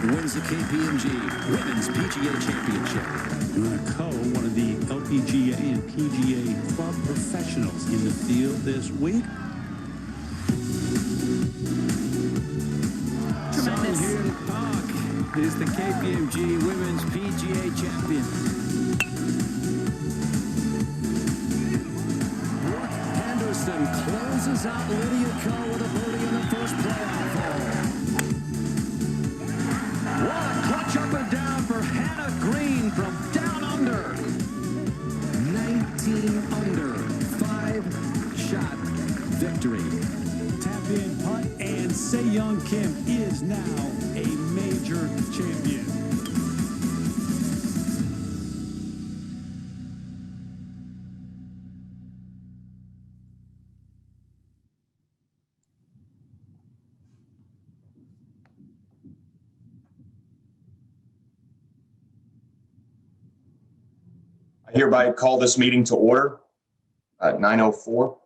Wins the KPMG Women's PGA Championship. One of the LPGA and PGA club professionals in the field this week. Tremendous. Sung-Hyun Park is the KPMG Women's PGA Champion. Brooke Henderson closes out Lydia Ko with a birdie in the first playoff hole. What a clutch up and down for Hannah Green from down under. 19 under, 5-shot victory. Tap in putt, and Se-Young Kim is now a major champion. I hereby call this meeting to order at 9:04.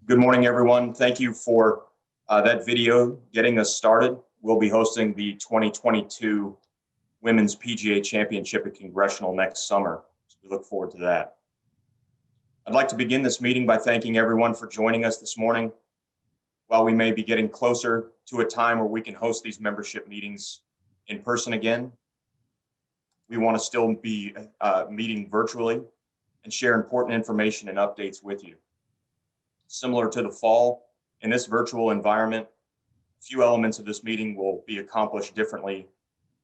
Good morning, everyone. Thank you for that video getting us started. We'll be hosting the 2022 Women's PGA Championship at Congressional next summer. So we look forward to that. I'd like to begin this meeting by thanking everyone for joining us this morning. While we may be getting closer to a time where we can host these membership meetings in person again, we want to still be meeting virtually and share important information and updates with you. Similar to the fall, in this virtual environment, a few elements of this meeting will be accomplished differently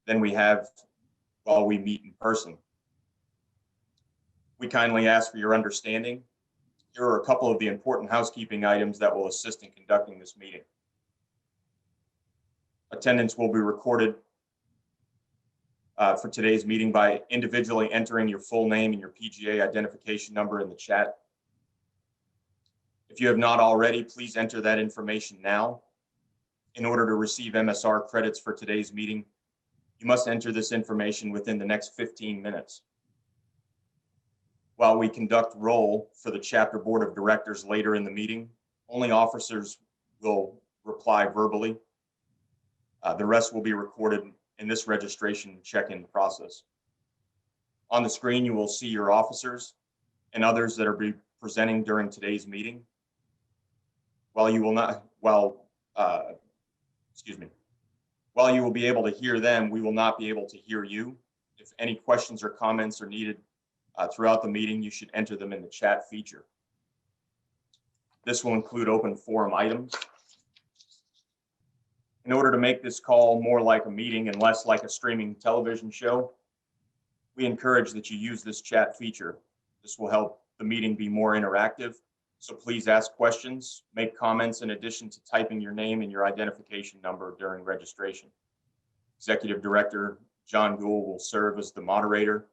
than we have while we meet in person. We kindly ask for your understanding. Here are a couple of the important housekeeping items that will assist in conducting this meeting. Attendance will be recorded for today's meeting by individually entering your full name and your PGA identification number in the chat. If you have not already, please enter that information now. In order to receive MSR credits for today's meeting, you must enter this information within the next 15 minutes. While we conduct roll for the chapter board of directors later in the meeting, only officers will reply verbally. The rest will be recorded in this registration check-in process. On the screen, you will see your officers and others that are presenting during today's meeting. While you will be able to hear them, we will not be able to hear you. If any questions or comments are needed throughout the meeting, you should enter them in the chat feature. This will include open forum items. In order to make this call more like a meeting and less like a streaming television show, we encourage that you use this chat feature. This will help the meeting be more interactive. So please ask questions, make comments in addition to typing your name and your identification number during registration. Executive Director John Gould will serve as the moderator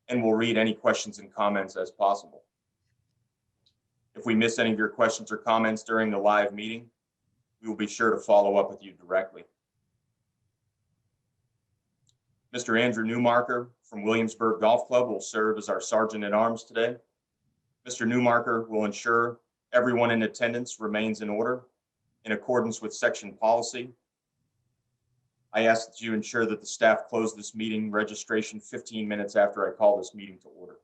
and will read any questions and comments as possible. If we miss any of your questions or comments during the live meeting, we will be sure to follow up with you directly. Mr. Andrew Newmarker from Williamsburg Golf Club will serve as our Sergeant at Arms today. Mr. Newmarker will ensure everyone in attendance remains in order in accordance with section policy. I ask that you ensure that the staff close this meeting registration 15 minutes after I call this meeting to order.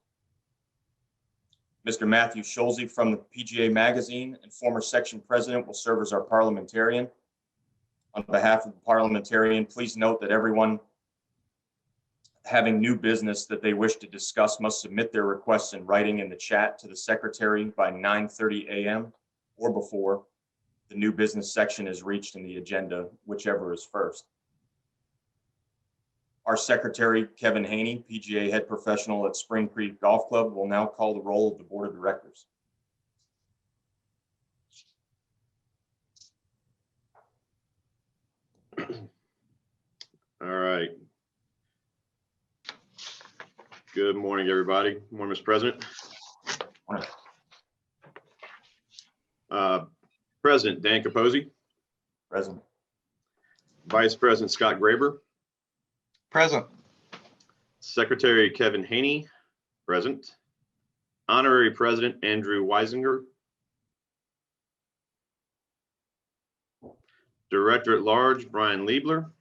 Mr. Matthew Schulze from the PGA Magazine and former section president will serve as our parliamentarian. On behalf of the parliamentarian, please note that everyone having new business that they wish to discuss must submit their requests in writing in the chat to the secretary by 9:30 a.m. or before the new business section is reached in the agenda, whichever is first. Our secretary, Kevin Haney, PGA head professional at Spring Creek Golf Club, will now call the roll of the board of directors. All right. Good morning, everybody. Good morning, Mr. President. Morning. President Dan Capozzi, Present. Vice President Scott Graber, Present. Secretary Kevin Haney, present. Honorary President Andrew Weisinger, Director at Large Brian Liebler,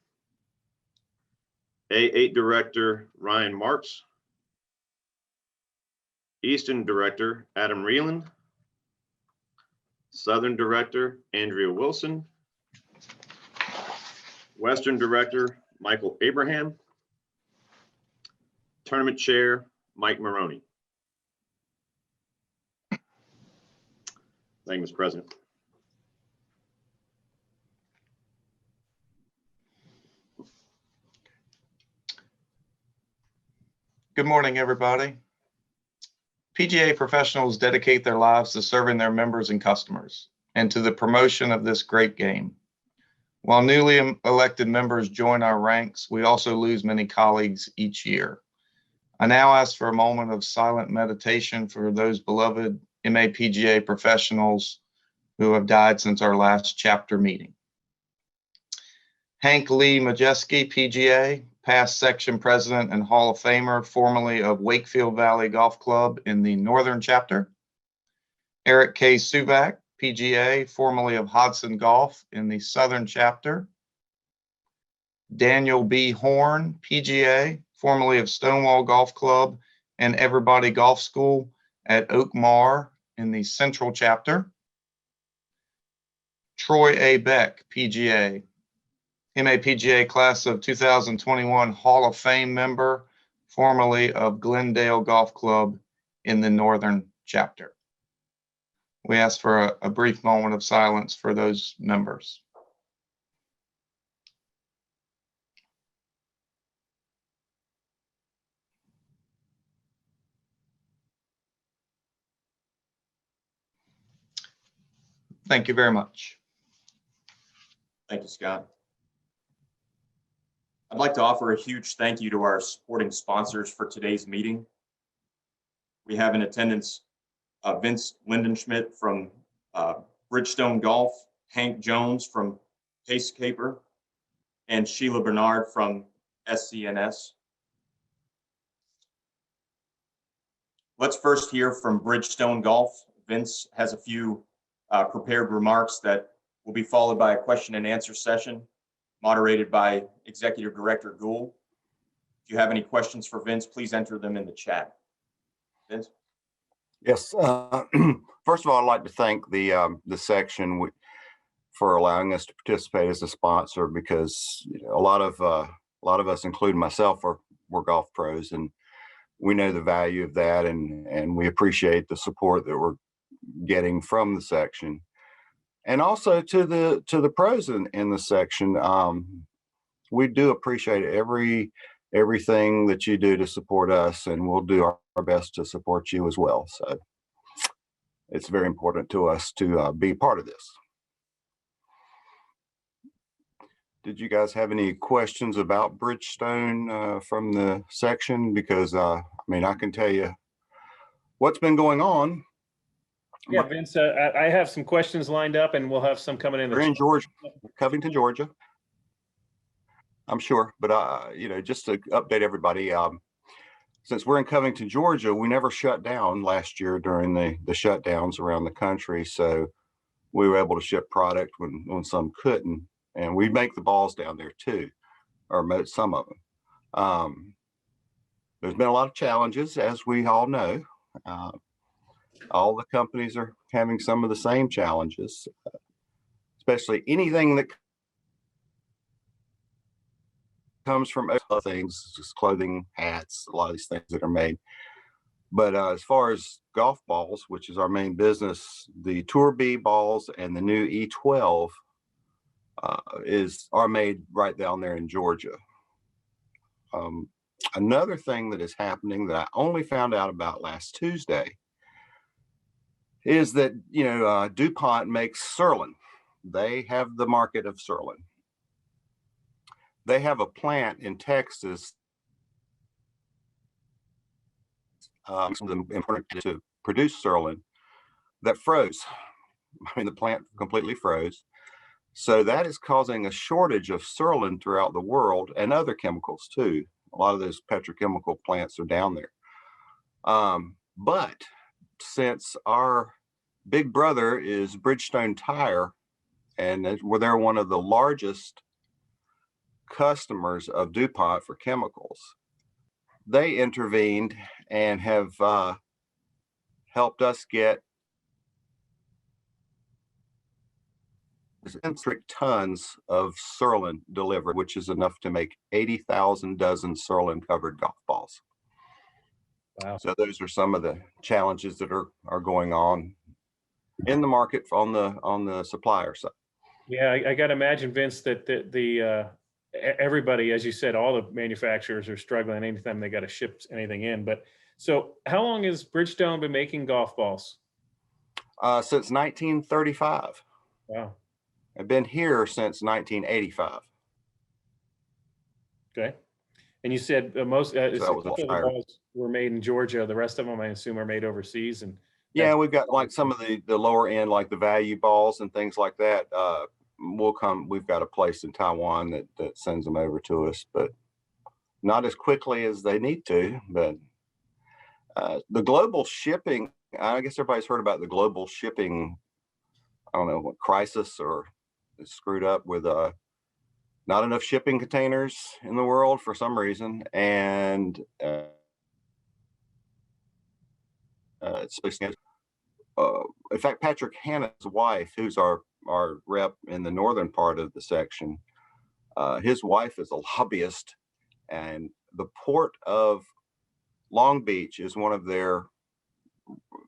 A8 Director Ryan Marks, Eastern Director Adam Reeland, Southern Director Andrea Wilson, Western Director Michael Abraham, Tournament Chair Mike Maroney. Thank you, Mr. President. Good morning, everybody. PGA professionals dedicate their lives to serving their members and customers and to the promotion of this great game. While newly elected members join our ranks, we also lose many colleagues each year. I now ask for a moment of silent meditation for those beloved MAPGA professionals who have died since our last chapter meeting. Hank Lee Majeski, PGA, past section president and Hall of Famer, formerly of Wakefield Valley Golf Club in the Northern chapter. Eric K. Suvak, PGA, formerly of Hodson Golf in the Southern chapter. Daniel B. Horn, PGA, formerly of Stonewall Golf Club and Everybody Golf School at Oakmar in the Central chapter. Troy A. Beck, PGA, MAPGA class of 2021 Hall of Fame member, formerly of Glendale Golf Club in the Northern chapter. We ask for a brief moment of silence for those members. Thank you very much. Thank you, Scott. I'd like to offer a huge thank you to our supporting sponsors for today's meeting. We have in attendance Vince Lindenschmidt from Bridgestone Golf, Hank Jones from Pace Caper, and Sheila Bernard from SCNS. Let's first hear from Bridgestone Golf. Vince has a few prepared remarks that will be followed by a question and answer session moderated by Executive Director Gould. If you have any questions for Vince, please enter them in the chat. Vince? Yes. First of all, I'd like to thank the section for allowing us to participate as a sponsor, because a lot of us, including myself, we're golf pros, and we know the value of that, and we appreciate the support that we're getting from the section. And also to the pros in the section, we do appreciate everything that you do to support us, and we'll do our best to support you as well. So it's very important to us to be part of this. Did you guys have any questions about Bridgestone from the section? Because I can tell you what's been going on. Yeah, Vince, I have some questions lined up, and we'll have some coming in. We're in Georgia, Covington, Georgia, I'm sure. But just to update everybody, since we're in Covington, Georgia, we never shut down last year during the shutdowns around the country. So we were able to ship product when some couldn't, and we make the balls down there too, or some of them. There's been a lot of challenges, as we all know. All the companies are having some of the same challenges, especially anything that comes from other things, just clothing, hats, a lot of these things that are made. But as far as golf balls, which is our main business, the Tour B balls and the new E12 are made right down there in Georgia. Another thing that is happening that I only found out about last Tuesday is that, DuPont makes Surlyn. They have the market of Surlyn. They have a plant in Texas some of them important to produce Surlyn, that froze. I mean, the plant completely froze. So that is causing a shortage of Surlyn throughout the world and other chemicals too. A lot of those petrochemical plants are down there. But since our big brother is Bridgestone Tire, and they're one of the largest customers of DuPont for chemicals, they intervened and have helped us get metric tons of Surlyn delivered, which is enough to make 80,000 dozen Surlyn covered golf balls. Wow. So those are some of the challenges that are going on in the market on the supplier side. Yeah, I got to imagine, Vince, that everybody, as you said, all the manufacturers are struggling anytime they got to ship anything in. But so how long has Bridgestone been making golf balls? Since 1935. Wow. I've been here since 1985. Okay. And you said most So a couple of the balls were made in Georgia. The rest of them, I assume, are made overseas. And yeah, we've got like some of the lower end, like the value balls and things like that. We've got a place in Taiwan that sends them over to us, but not as quickly as they need to. But the global shipping, I guess everybody's heard about the global shipping, I don't know what crisis, or it's screwed up with not enough shipping containers in the world for some reason. And in fact, Patrick Hanna's wife, who's our rep in the northern part of the section, his wife is a lobbyist, and the port of Long Beach is one of their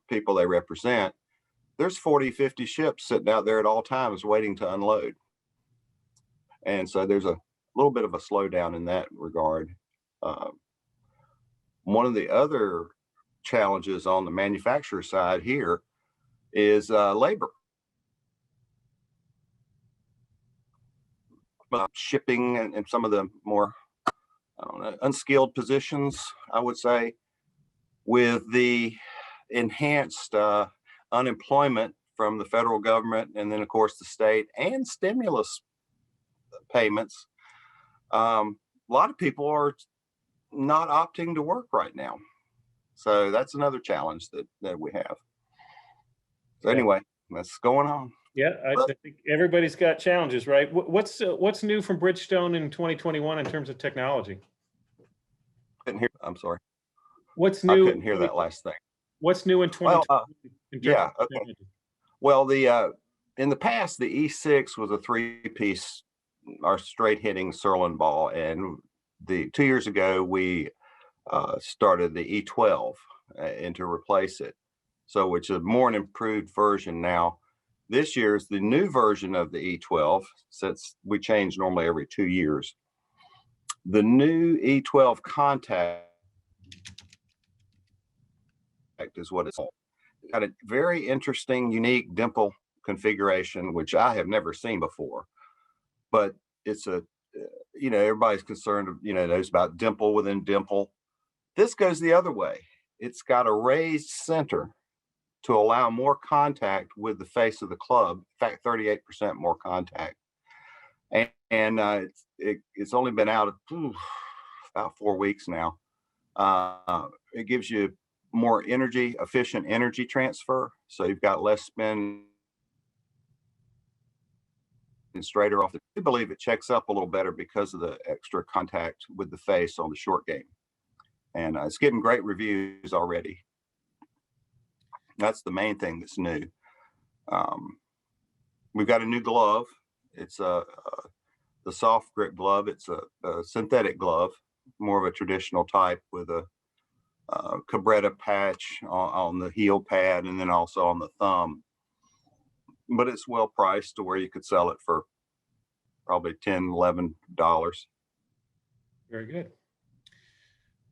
people they represent. There's 40, 50 ships sitting out there at all times waiting to unload. And so there's a little bit of a slowdown in that regard. One of the other challenges on the manufacturer side here is labor. Shipping and some of the more, I don't know, unskilled positions, I would say, with the enhanced unemployment from the federal government, and then of course the state, and stimulus payments. A lot of people are not opting to work right now. So that's another challenge that we have. So anyway, that's going on. Yeah, I think everybody's got challenges, right? What's new from Bridgestone in 2021 in terms of technology? I'm sorry. What's new? I couldn't hear that last thing. What's new in 2020? Yeah. Okay. Well, in the past, the E6 was a 3-piece, our straight hitting Surlyn ball, and 2 years ago we started the E12 and to replace it. So, which is a more improved version now. This year is the new version of the E12, since we change normally every 2 years. The new E12 contact is what it's called. It's got a very interesting, unique dimple configuration, which I have never seen before. But it's everybody's concerned, knows about dimple within dimple. This goes the other way. It's got a raised center to allow more contact with the face of the club. In fact, 38% more contact. And it's only been out about 4 weeks now. It gives you more efficient energy transfer. So you've got less spin and straighter off. I believe it checks up a little better because of the extra contact with the face on the short game. And it's getting great reviews already. That's the main thing that's new. We've got a new glove. It's the soft grip glove. It's a synthetic glove, more of a traditional type with a Cabretta patch on the heel pad and then also on the thumb. But it's well priced to where you could sell it for probably $10, $11. Very good.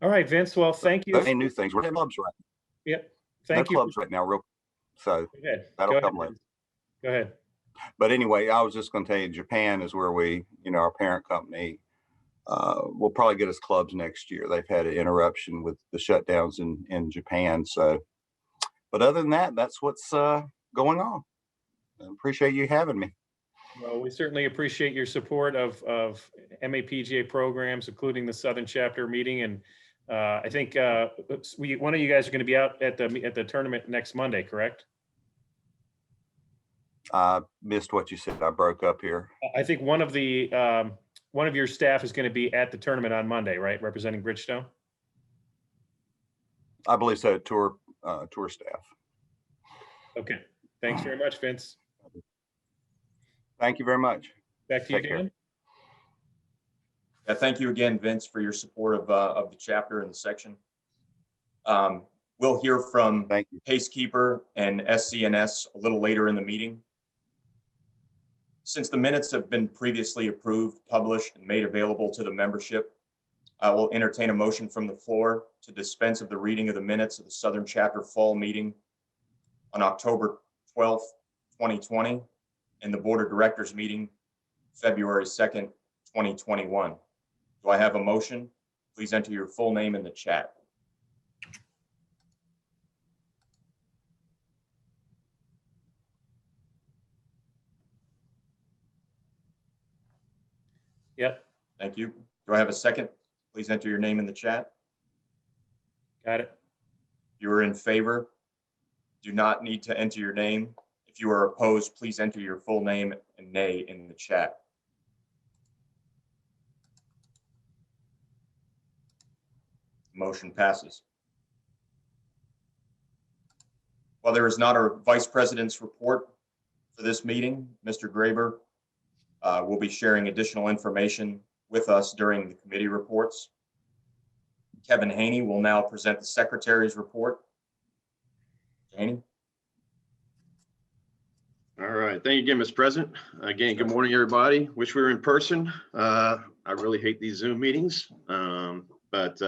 All right, Vince. Well, thank you. Those ain't new things. We're in clubs right now. Yep. Thank you. Clubs right now, so that'll come later. Go ahead. But anyway, I was just going to tell you, Japan is where our parent company, will probably get us clubs next year. They've had an interruption with the shutdowns in Japan. So, but other than that, that's what's going on. I appreciate you having me. Well, we certainly appreciate your support of MAPGA programs, including the Southern Chapter meeting. And I think one of you guys are going to be out at the tournament next Monday, correct? I missed what you said. I broke up here. I think one of your staff is going to be at the tournament on Monday, right? Representing Bridgestone. I believe so. Tour staff. Okay. Thanks very much, Vince. Thank you very much. Back to you, Take care. Dan. Yeah, thank you again, Vince, for your support of the chapter and the section. We'll hear from Thank you. Pacekeeper and SCNS a little later in the meeting. Since the minutes have been previously approved, published, and made available to the membership, I will entertain a motion from the floor to dispense of the reading of the minutes of the Southern Chapter Fall Meeting on October 12th, 2020, and the Board of Directors meeting February 2nd, 2021. Do I have a motion? Please enter your full name in the chat. Yep. Thank you. Do I have a second? Please enter your name in the chat. Got it. If you are in favor, do not need to enter your name. If you are opposed, please enter your full name and nay in the chat. Motion passes. While there is not a vice president's report for this meeting, Mr. Graber will be sharing additional information with us during the committee reports. Kevin Haney will now present the secretary's report. Haney. All right. Thank you again, Mr. President. Again, good morning, everybody. Wish we were in person. I really hate these Zoom meetings, but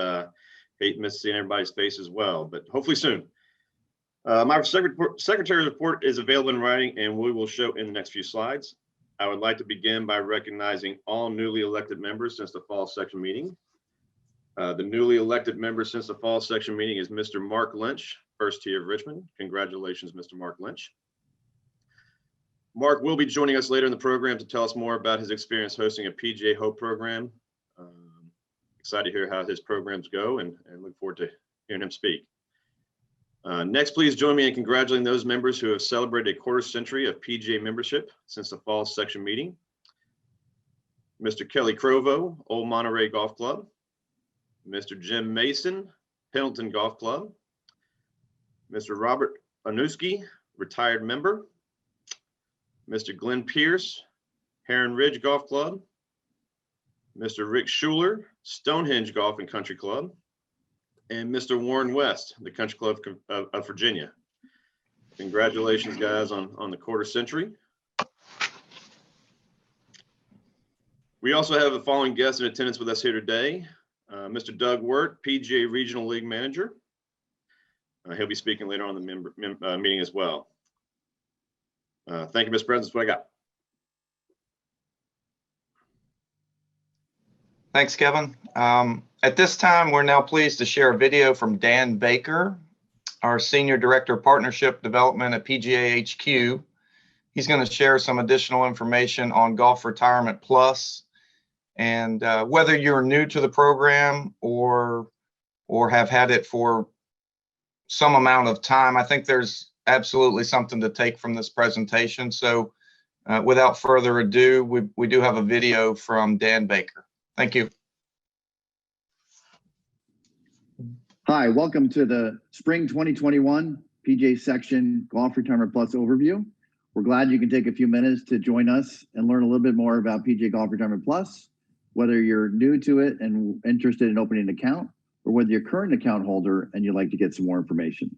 hate missing seeing everybody's face as well, but hopefully soon. My secretary's report is available in writing and we will show in the next few slides. I would like to begin by recognizing all newly elected members since the fall section meeting. The newly elected member since the fall section meeting is Mr. Mark Lynch, first tee of Richmond. Congratulations, Mr. Mark Lynch. Mark will be joining us later in the program to tell us more about his experience hosting a PGA Hope program. Excited to hear how his programs go and look forward to hearing him speak. Next, please join me in congratulating those members who have celebrated a quarter century of PGA membership since the fall section meeting. Mr. Kelly Crovo, Old Monterey Golf Club. Mr. Jim Mason, Pendleton Golf Club. Mr. Robert Anuski, retired member. Mr. Glenn Pierce, Heron Ridge Golf Club. Mr. Rick Schuler, Stonehenge Golf and Country Club. And Mr. Warren West, the Country Club of Virginia. Congratulations, guys, on the quarter century. We also have the following guests in attendance with us here today. Mr. Doug Wirt, PGA Regional League Manager. He'll be speaking later on in the meeting as well. Thank you, Mr. President. That's what I got. Thanks, Kevin. At this time, we're now pleased to share a video from Dan Baker, our Senior Director of Partnership Development at PGA HQ. He's going to share some additional information on Golf Retirement Plus. And whether you're new to the program or have had it for some amount of time, I think there's absolutely something to take from this presentation. So without further ado, we do have a video from Dan Baker. Thank you. Hi, welcome to the Spring 2021 PGA Section Golf Retirement Plus overview. We're glad you can take a few minutes to join us and learn a little bit more about PGA Golf Retirement Plus, whether you're new to it and interested in opening an account, or whether you're a current account holder and you'd like to get some more information.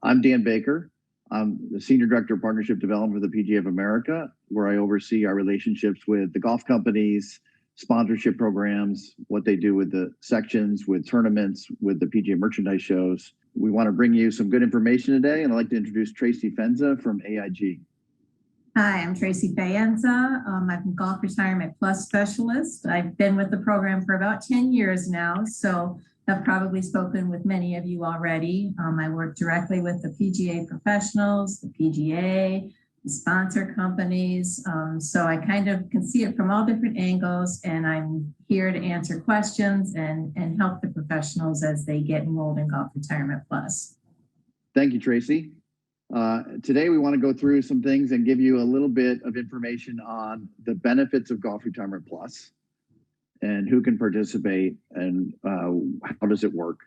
I'm Dan Baker. I'm the Senior Director of Partnership Development for the PGA of America, where I oversee our relationships with the golf companies, sponsorship programs, what they do with the sections, with tournaments, with the PGA merchandise shows. We want to bring you some good information today, and I'd like to introduce Tracy Fenza from AIG. Hi, I'm Tracy Fayenza. I'm a Golf Retirement Plus specialist. I've been with the program for about 10 years now, so I've probably spoken with many of you already. I work directly with the PGA professionals, the PGA, the sponsor companies. So I kind of can see it from all different angles, and I'm here to answer questions and help the professionals as they get enrolled in Golf Retirement Plus. Thank you, Tracy. Today, we want to go through some things and give you a little bit of information on the benefits of Golf Retirement Plus and who can participate and how does it work.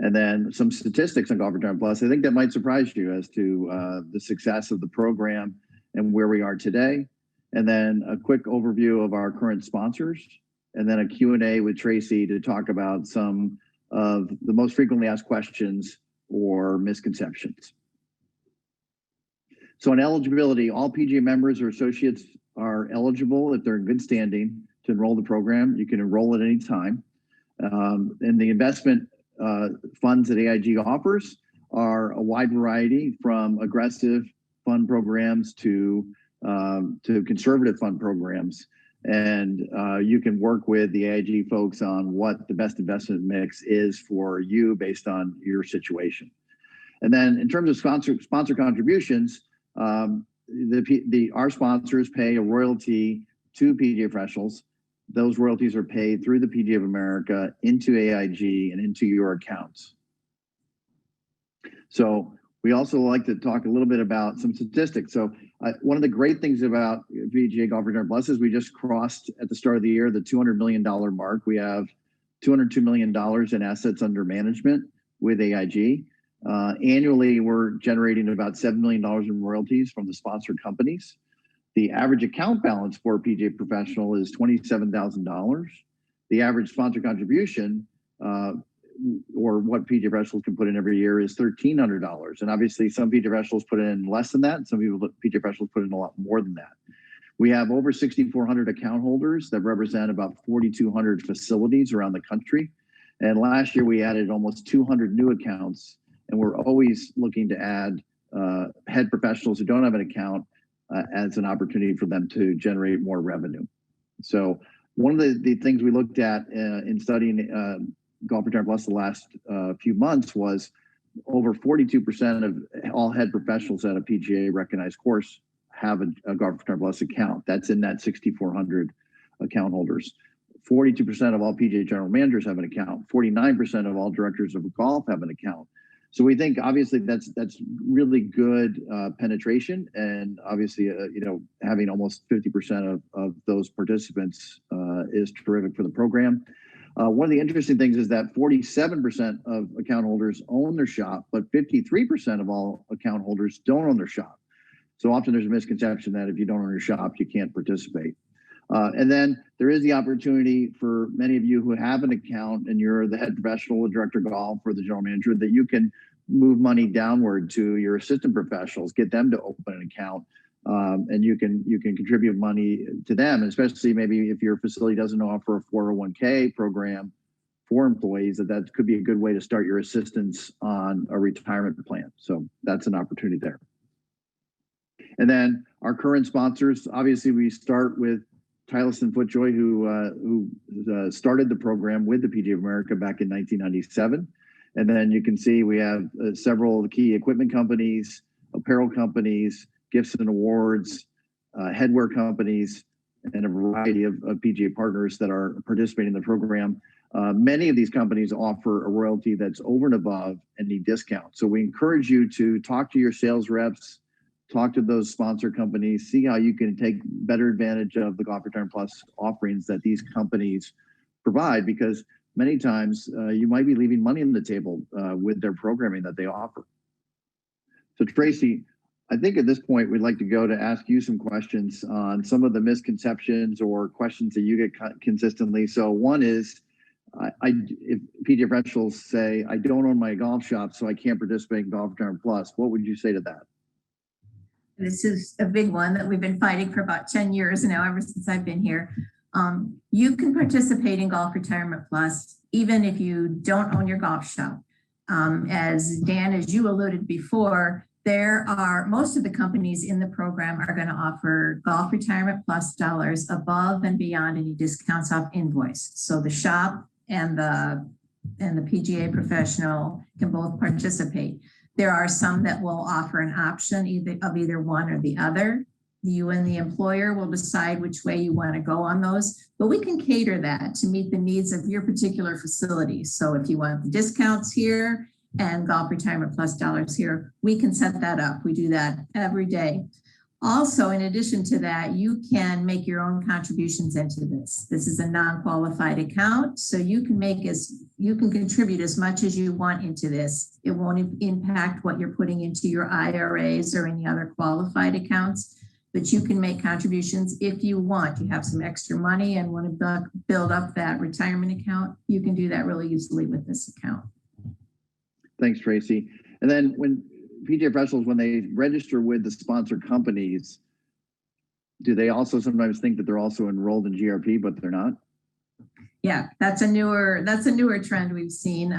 And then some statistics on Golf Retirement Plus. I think that might surprise you as to the success of the program and where we are today. And then a quick overview of our current sponsors, and then a Q&A with Tracy to talk about some of the most frequently asked questions or misconceptions. So on eligibility, all PGA members or associates are eligible if they're in good standing to enroll the program. You can enroll at any time. And the investment funds that AIG offers are a wide variety, from aggressive fund programs to conservative fund programs. And you can work with the AIG folks on what the best investment mix is for you based on your situation. And then in terms of sponsor contributions, our sponsors pay a royalty to PGA professionals. Those royalties are paid through the PGA of America into AIG and into your accounts. So we also like to talk a little bit about some statistics. So one of the great things about PGA Golf Retirement Plus is we just crossed at the start of the year the $200 million mark. We have $202 million in assets under management with AIG. Annually, we're generating about $7 million in royalties from the sponsored companies. The average account balance for a PGA professional is $27,000. The average sponsor contribution, or what PGA professionals can put in every year, is $1,300. And obviously, some PGA professionals put in less than that, and some PGA professionals put in a lot more than that. We have over 6,400 account holders that represent about 4,200 facilities around the country. And last year, we added almost 200 new accounts. And we're always looking to add head professionals who don't have an account as an opportunity for them to generate more revenue. So one of the things we looked at in studying Golf Retirement Plus the last few months was over 42% of all head professionals at a PGA recognized course have a Golf Retirement Plus account. That's in that 6,400 account holders. 42% of all PGA general managers have an account. 49% of all directors of golf have an account. So we think obviously that's really good penetration, and obviously having almost 50% of those participants is terrific for the program. One of the interesting things is that 47% of account holders own their shop, but 53% of all account holders don't own their shop. So often there's a misconception that if you don't own your shop, you can't participate. And then there is the opportunity for many of you who have an account and you're the head professional, the director of golf, or the general manager, that you can move money downward to your assistant professionals, get them to open an account, and you can contribute money to them. And especially maybe if your facility doesn't offer a 401k program for employees, that could be a good way to start your assistants on a retirement plan. So that's an opportunity there. And then our current sponsors, obviously we start with Titleist and FootJoy, who started the program with the PGA of America back in 1997. And then you can see we have several key equipment companies, apparel companies, gifts and awards, headwear companies, and a variety of PGA partners that are participating in the program. Many of these companies offer a royalty that's over and above any discount. So we encourage you to talk to your sales reps, talk to those sponsor companies, see how you can take better advantage of the Golf Retirement Plus offerings that these companies provide, because many times you might be leaving money on the table with their programming that they offer. So Tracy, I think at this point, we'd like to go to ask you some questions on some of the misconceptions or questions that you get consistently. So one is, if PGA professionals say, I don't own my golf shop, so I can't participate in Golf Retirement Plus, what would you say to that? This is a big one that we've been fighting for about 10 years now, ever since I've been here. You can participate in Golf Retirement Plus even if you don't own your golf shop. As Dan, as you alluded before, There are, most of the companies in the program are going to offer Golf Retirement Plus dollars above and beyond any discounts off invoice. So the shop and the PGA professional can both participate. There are some that will offer an option either one or the other. You and the employer will decide which way you want to go on those, but we can cater that to meet the needs of your particular facility. So if you want the discounts here and Golf Retirement Plus dollars here, we can set that up. We do that every day. Also, in addition to that, you can make your own contributions into this. This is a non-qualified account, so you can contribute as much as you want into this. It won't impact what you're putting into your IRAs or any other qualified accounts, but you can make contributions if you want. You have some extra money and want to build up that retirement account, you can do that really easily with this account. Thanks, Tracy. And then when PGA professionals, when they register with the sponsor companies, do they also sometimes think that they're also enrolled in GRP, but they're not? Yeah, that's a newer trend we've seen.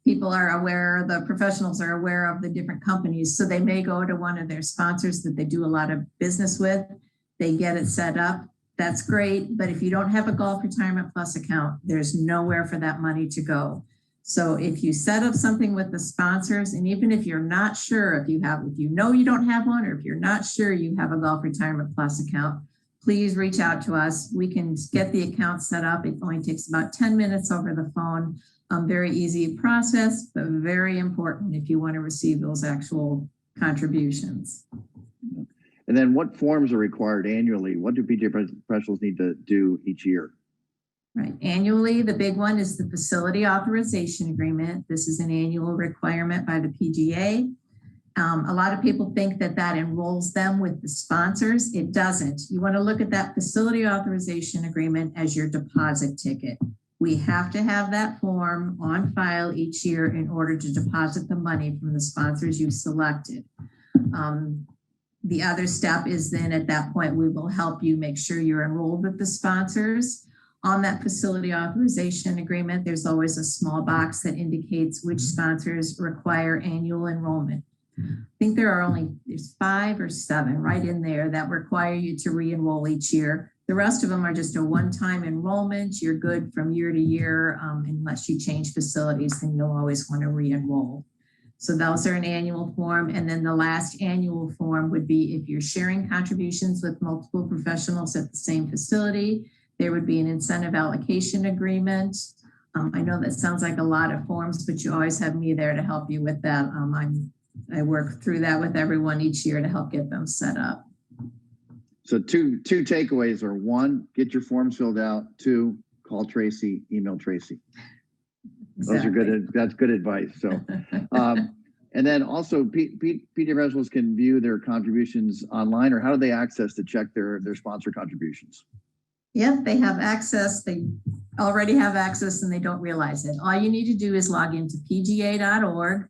People are aware, the professionals are aware of the different companies. So they may go to one of their sponsors that they do a lot of business with. They get it set up. That's great. But if you don't have a Golf Retirement Plus account, there's nowhere for that money to go. So if you set up something with the sponsors, and even if you're not sure if you know you don't have one, or if you're not sure you have a Golf Retirement Plus account, please reach out to us. We can get the account set up. It only takes about 10 minutes over the phone. Very easy process, but very important if you want to receive those actual contributions. And then what forms are required annually? What do PGA professionals need to do each year? Right. Annually, the big one is the facility authorization agreement. This is an annual requirement by the PGA. A lot of people think that enrolls them with the sponsors. It doesn't. You want to look at that facility authorization agreement as your deposit ticket. We have to have that form on file each year in order to deposit the money from the sponsors you selected. The other step is then at that point, we will help you make sure you're enrolled with the sponsors. On that facility authorization agreement, there's always a small box that indicates which sponsors require annual enrollment. I think there's 5 or 7 right in there that require you to re-enroll each year. The rest of them are just a one-time enrollment. You're good from year to year, unless you change facilities, then you'll always want to re-enroll. So those are an annual form. And then the last annual form would be if you're sharing contributions with multiple professionals at the same facility, there would be an incentive allocation agreement. I know that sounds like a lot of forms, but you always have me there to help you with that. I work through that with everyone each year to help get them set up. So two takeaways are: 1, get your forms filled out; 2, call Tracy, email Tracy. Exactly. Those are good. That's good advice. So, and then also PGA professionals can view their contributions online, or how do they access to check their sponsor contributions? Yeah, they have access. They already have access and they don't realize it. All you need to do is log into pga.org.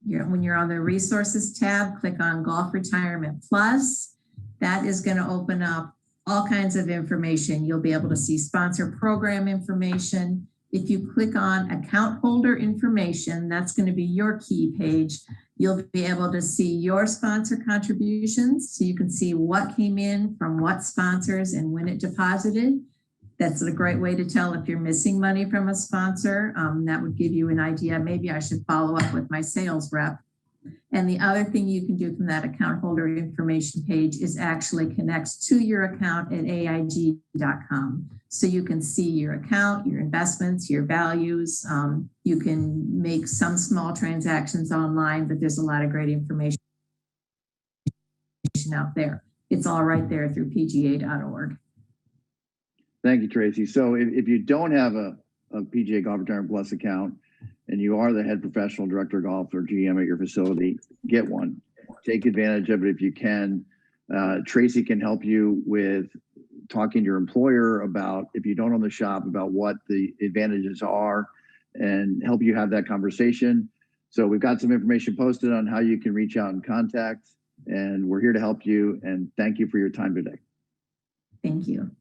When you're on the resources tab, click on Golf Retirement Plus. That is going to open up all kinds of information. You'll be able to see sponsor program information. If you click on account holder information, that's going to be your key page. You'll be able to see your sponsor contributions, so you can see what came in from what sponsors and when it deposited. That's a great way to tell if you're missing money from a sponsor. That would give you an idea. Maybe I should follow up with my sales rep. And the other thing you can do from that account holder information page is actually connect to your account at aig.com. So you can see your account, your investments, your values. You can make some small transactions online, but there's a lot of great information out there. It's all right there through pga.org. Thank you, Tracy. So if you don't have a PGA Golf Retirement Plus account, and you are the head professional director of golf or GM at your facility, get one. Take advantage of it if you can. Tracy can help you with talking to your employer about, if you don't own the shop, about what the advantages are and help you have that conversation. So we've got some information posted on how you can reach out and contact, and we're here to help you. And thank you for your time today. Thank you.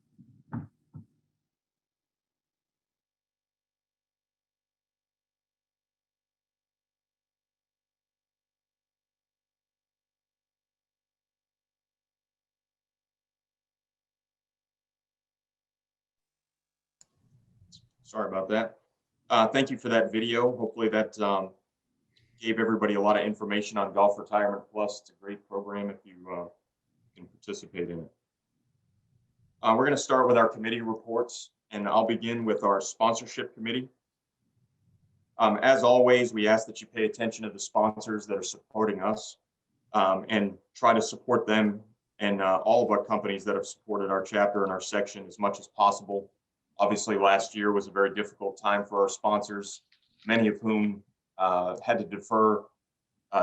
Sorry about that. Thank you for that video. Hopefully that gave everybody a lot of information on Golf Retirement Plus. It's a great program if you can participate in it. We're going to start with our committee reports, and I'll begin with our sponsorship committee. As always, we ask that you pay attention to the sponsors that are supporting us and try to support them and all of our companies that have supported our chapter and our section as much as possible. Obviously, last year was a very difficult time for our sponsors, many of whom had to defer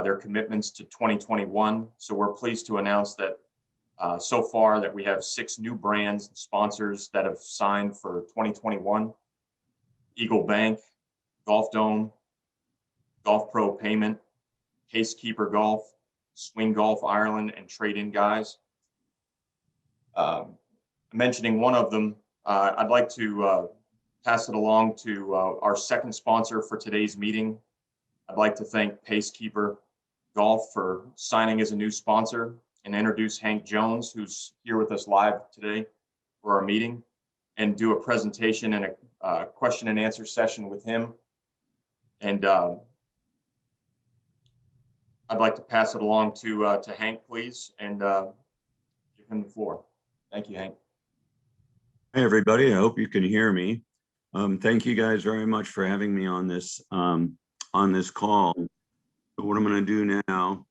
their commitments to 2021. So we're pleased to announce that so far that we have 6 new brands and sponsors that have signed for 2021. Eagle Bank, Golf Dome, Golf Pro Payment, Pacekeeper Golf, Swing Golf Ireland, and Trade In Guys. Mentioning one of them, I'd like to pass it along to our second sponsor for today's meeting. I'd like to thank Pacekeeper Golf for signing as a new sponsor and introduce Hank Jones, who's here with us live today for our meeting, and do a presentation and a question and answer session with him. And I'd like to pass it along to Hank, please, and give him the floor. Thank you, Hank. Hey, everybody. I hope you can hear me. Thank you guys very much for having me on this call. So what I'm going to do now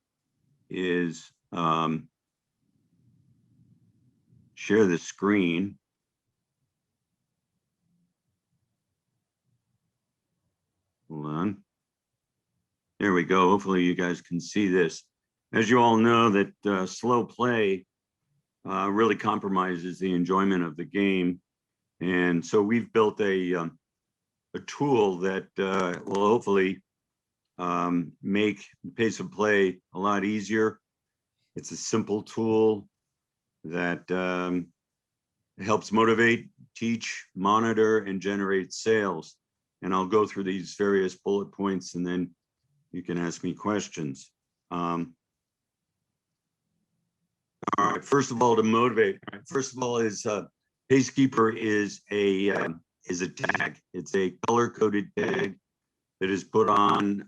is share the screen. Hold on. There we go. Hopefully you guys can see this. As you all know, that slow play really compromises the enjoyment of the game. And so we've built a tool that will hopefully make the pace of play a lot easier. It's a simple tool that helps motivate, teach, monitor, and generate sales. And I'll go through these various bullet points and then you can ask me questions. All right, first of all, to motivate, first of all is Pacekeeper is a tag. It's a color-coded tag that is put on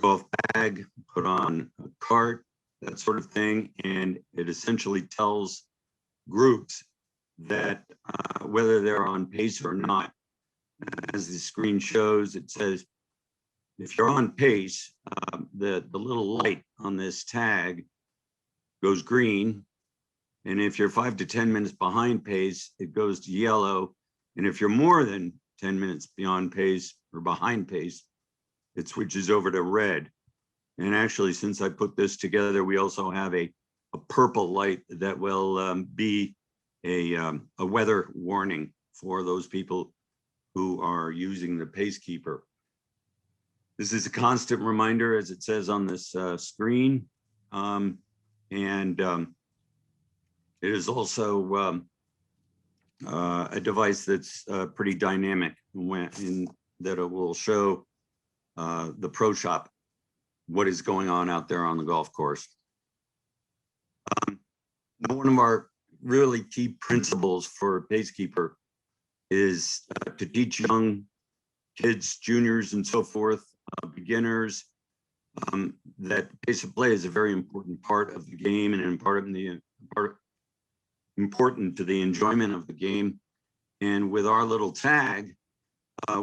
golf bag, put on a cart, that sort of thing, and it essentially tells groups that whether they're on pace or not. As the screen shows, it says if you're on pace, the little light on this tag goes green, and if you're 5 to 10 minutes behind pace, it goes to yellow, and if you're more than 10 minutes beyond pace or behind pace, it switches over to red. And actually, since I put this together, we also have a purple light that will be a weather warning for those people who are using the Pacekeeper. This is a constant reminder, as it says on this screen. It is also a device that's pretty dynamic in that it will show the pro shop what is going on out there on the golf course. One of our really key principles for Pacekeeper is to teach young kids, juniors, and so forth, beginners, that pace of play is a very important part of the game and important to the enjoyment of the game. And with our little tag,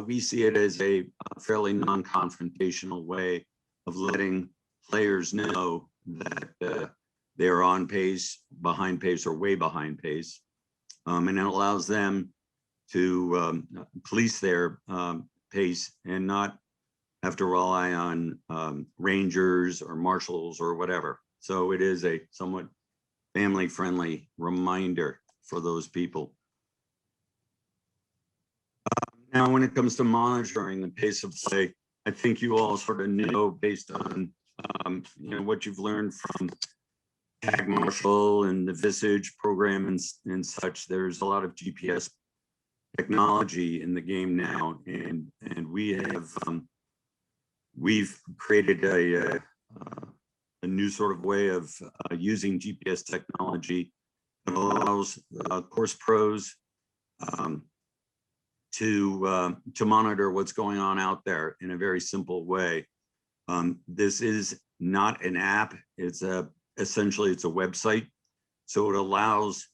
we see it as a fairly non-confrontational way of letting players know that they're on pace, behind pace, or way behind pace. And it allows them to police their pace and not have to rely on rangers or marshals or whatever. So it is a somewhat family-friendly reminder for those people. Now, when it comes to monitoring the pace of play, I think you all sort of know based on what you've learned from Tag Marshal and the Visage program and such. There's a lot of GPS technology in the game now, and we have we've created a new sort of way of using GPS technology that allows course pros to monitor what's going on out there in a very simple way. This is not an app. It's essentially it's a website. So it allows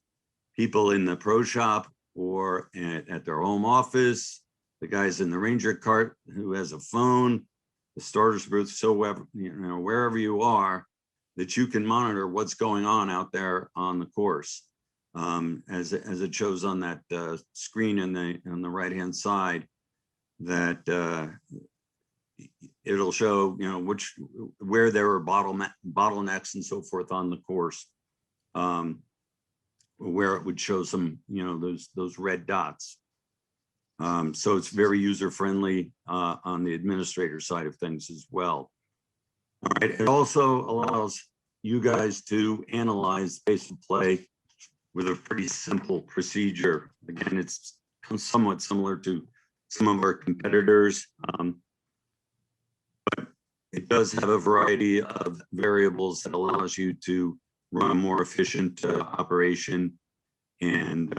people in the pro shop or at their home office, the guys in the Ranger cart who has a phone, the starters booth, so wherever you are, that you can monitor what's going on out there on the course. As it shows on that screen on the right-hand side, that it'll show, where there are bottlenecks and so forth on the course, where it would show some, those red dots. So it's very user-friendly on the administrator side of things as well. All right, it also allows you guys to analyze pace of play with a pretty simple procedure. Again, it's somewhat similar to some of our competitors, but it does have a variety of variables that allows you to run a more efficient operation and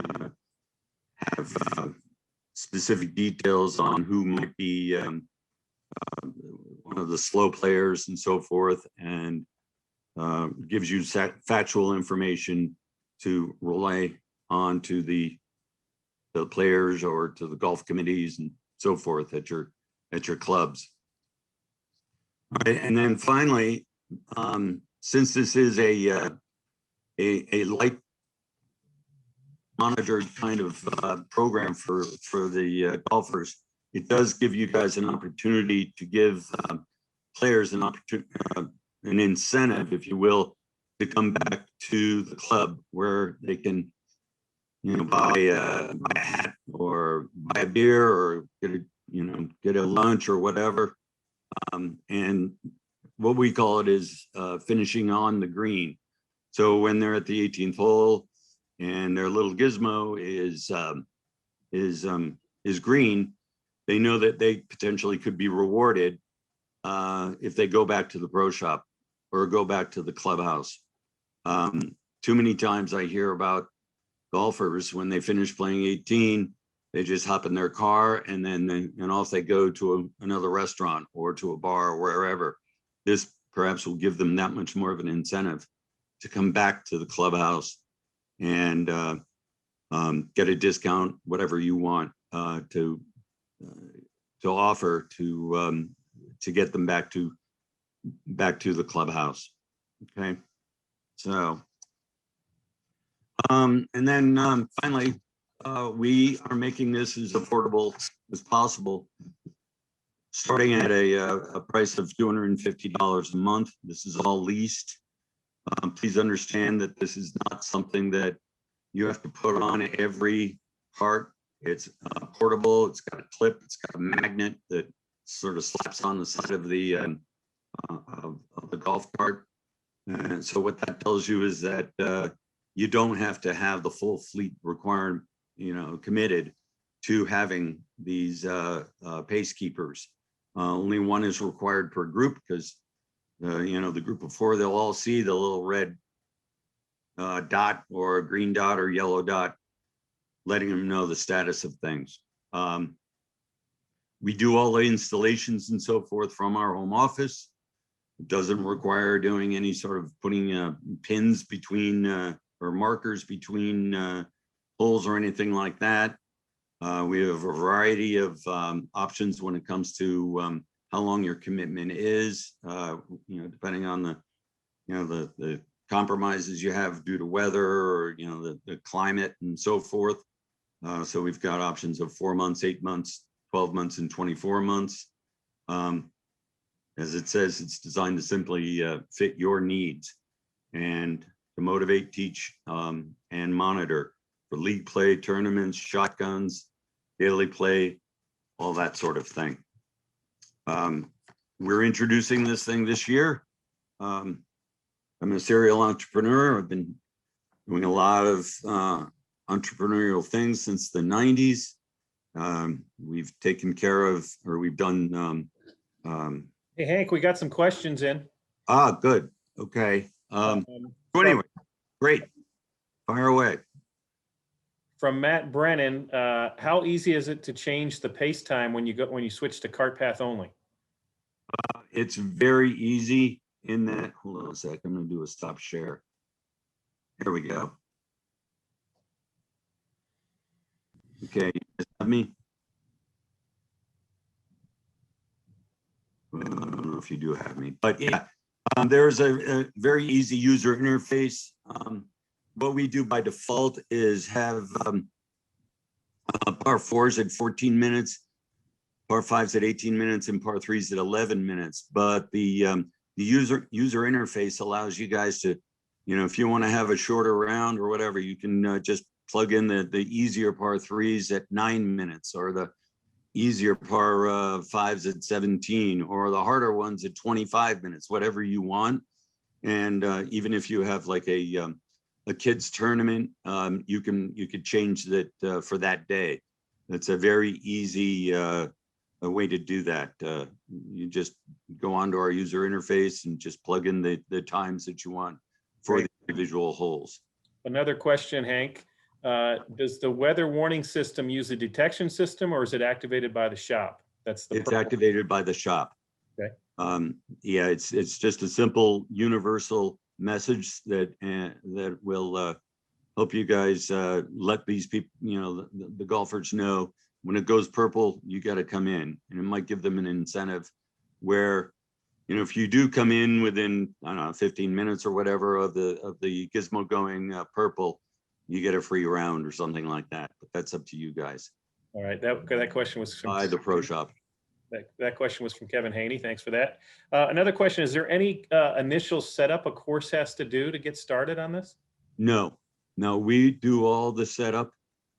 have specific details on who might be one of the slow players and so forth, and gives you factual information to rely on to the players or to the golf committees and so forth at your clubs. All right, and then finally, since this is a light monitored kind of program for the golfers, it does give you guys an opportunity to give players an incentive, if you will, to come back to the club where they can, buy a hat or buy a beer or get a lunch or whatever. And what we call it is finishing on the green. So when they're at the 18th hole and their little gizmo is green, they know that they potentially could be rewarded if they go back to the pro shop or go back to the clubhouse. Too many times I hear about golfers when they finish playing 18, they just hop in their car and then off they go to another restaurant or to a bar or wherever. This perhaps will give them that much more of an incentive to come back to the clubhouse and get a discount, whatever you want to offer to get them back to the clubhouse. Okay, so and then finally, we are making this as affordable as possible, starting at a price of $250 a month. This is all leased. Please understand that this is not something that you have to put on every part. It's portable. It's got a clip. It's got a magnet that sort of slaps on the side of the golf cart. And so what that tells you is that you don't have to have the full fleet required, committed to having these pace keepers. Only one is required per group because, the group of four, they'll all see the little red dot or a green dot or yellow dot, letting them know the status of things. We do all the installations and so forth from our home office. It doesn't require doing any sort of putting pins between or markers between holes or anything like that. We have a variety of options when it comes to how long your commitment is, depending on the compromises you have due to weather or the climate and so forth. So we've got options of 4 months, 8 months, 12 months, and 24 months. As it says, it's designed to simply fit your needs and to motivate, teach, and monitor for league play, tournaments, shotguns, daily play, all that sort of thing. We're introducing this thing this year. I'm a serial entrepreneur. I've been doing a lot of entrepreneurial things since the 90s. We've taken care of, or we've done. Hey, Hank, we got some questions in. Good. Okay. So anyway, great. Fire away. from Matt Brennan, how easy is it to change the pace time when you switch to cart path only? It's very easy in that. Hold on a sec. I'm going to do a stop share. Here we go. Okay, you guys have me? I don't know if you do have me, but yeah, there's a very easy user interface. What we do by default is have par fours at 14 minutes, par fives at 18 minutes, and par threes at 11 minutes. But the user interface allows you guys to, if you want to have a shorter round or whatever, you can just plug in the easier par threes at 9 minutes, or the easier par fives at 17, or the harder ones at 25 minutes, whatever you want. And even if you have like a kids tournament, you could change that for that day. It's a very easy a way to do that. You just go onto our user interface and just plug in the times that you want for the individual holes. Another question, Hank. Does the weather warning system use a detection system, or is it activated by the shop? It's activated by the shop. Okay. Yeah, it's just a simple universal message that will help you guys let these people, the golfers know when it goes purple, you got to come in, and it might give them an incentive where, if you do come in within, I don't know, 15 minutes or whatever of the gizmo going purple, you get a free round or something like that. But that's up to you guys. All right, that question was from by the pro shop. That question was from Kevin Haney. Thanks for that. Another question: is there any initial setup a course has to do to get started on this? No, we do all the setup.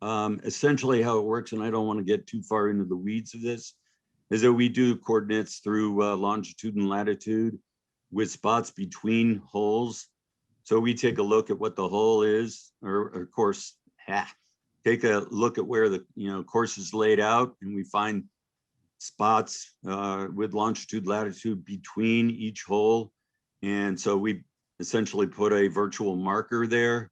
Essentially, how it works, and I don't want to get too far into the weeds of this, is that we do coordinates through longitude and latitude with spots between holes. So we take a look at what the hole is, or of course, take a look at where the course is laid out, and we find spots with longitude, latitude between each hole. And so we essentially put a virtual marker there.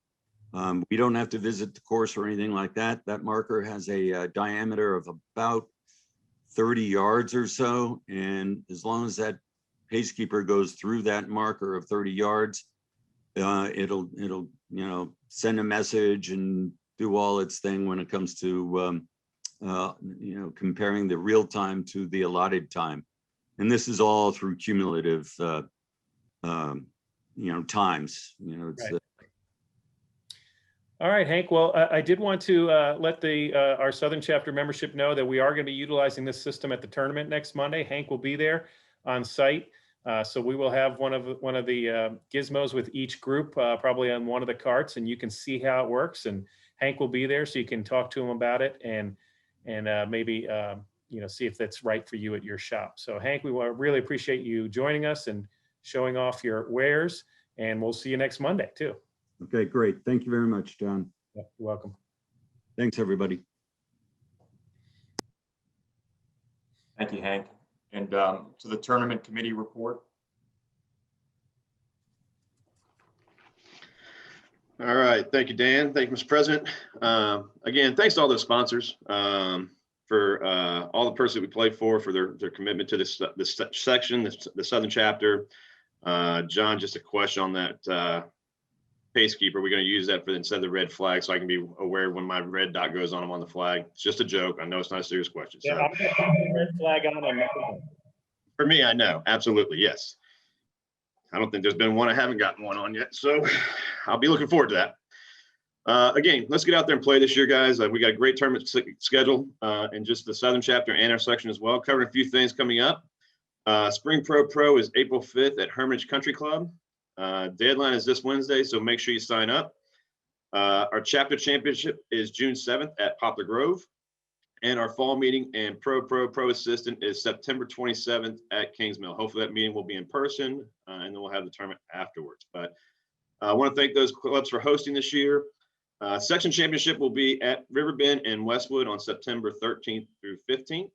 We don't have to visit the course or anything like that. That marker has a diameter of about 30 yards or so. And as long as that pacekeeper goes through that marker of 30 yards, it'll send a message and do all its thing when it comes to comparing the real time to the allotted time. And this is all through cumulative times. It's right. All right, Hank. Well, I did want to let our Southern Chapter membership know that we are going to be utilizing this system at the tournament next Monday. Hank will be there on site. So we will have one of the gizmos with each group, probably on one of the carts, and you can see how it works. And Hank will be there, so you can talk to him about it and maybe see if that's right for you at your shop. So Hank, we really appreciate you joining us and showing off your wares, and we'll see you next Monday too. Okay, great. Thank you very much, John. Yeah, you're welcome. Thanks, everybody. Thank you, Hank. And to the tournament committee report. All right. Thank you, Dan. Thank you, Mr. President. Again, thanks to all those sponsors for all the persons we played for their commitment to this section, the Southern Chapter. John, just a question on that pacekeeper. We're going to use that instead of the red flag, so I can be aware when my red dot goes on, I'm on the flag. It's just a joke. I know it's not a serious question. Yeah, so. I'm going to put the red flag on. For me, I know. Absolutely. Yes. I don't think there's been one I haven't gotten one on yet. So I'll be looking forward to that. Again, let's get out there and play this year, guys. We got a great tournament schedule in just the Southern Chapter and our section as well. Covering a few things coming up. Spring Pro is April 5th at Hermitage Country Club. Deadline is this Wednesday, so make sure you sign up. Our chapter championship is June 7th at Poplar Grove. And our fall meeting and Pro Assistant is September 27th at Kings Mill. Hopefully that meeting will be in person, and then we'll have the tournament afterwards. But I want to thank those clubs for hosting this year. Section championship will be at Riverbend and Westwood on September 13th through 15th.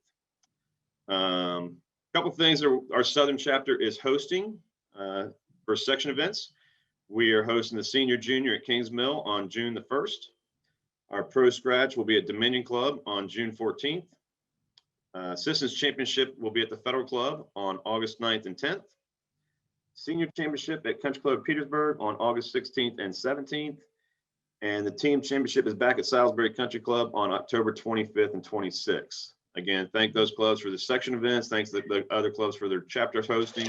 A couple things that our Southern Chapter is hosting for section events. We are hosting the Senior Junior at Kings Mill on June the 1st. Our Pro Scratch will be at Dominion Club on June 14th. Citizens Championship will be at the Federal Club on August 9th and 10th. Senior Championship at Country Club Petersburg on August 16th and 17th. And the Team Championship is back at Salisbury Country Club on October 25th and 26th. Again, thank those clubs for the section events. Thanks to the other clubs for their chapters hosting.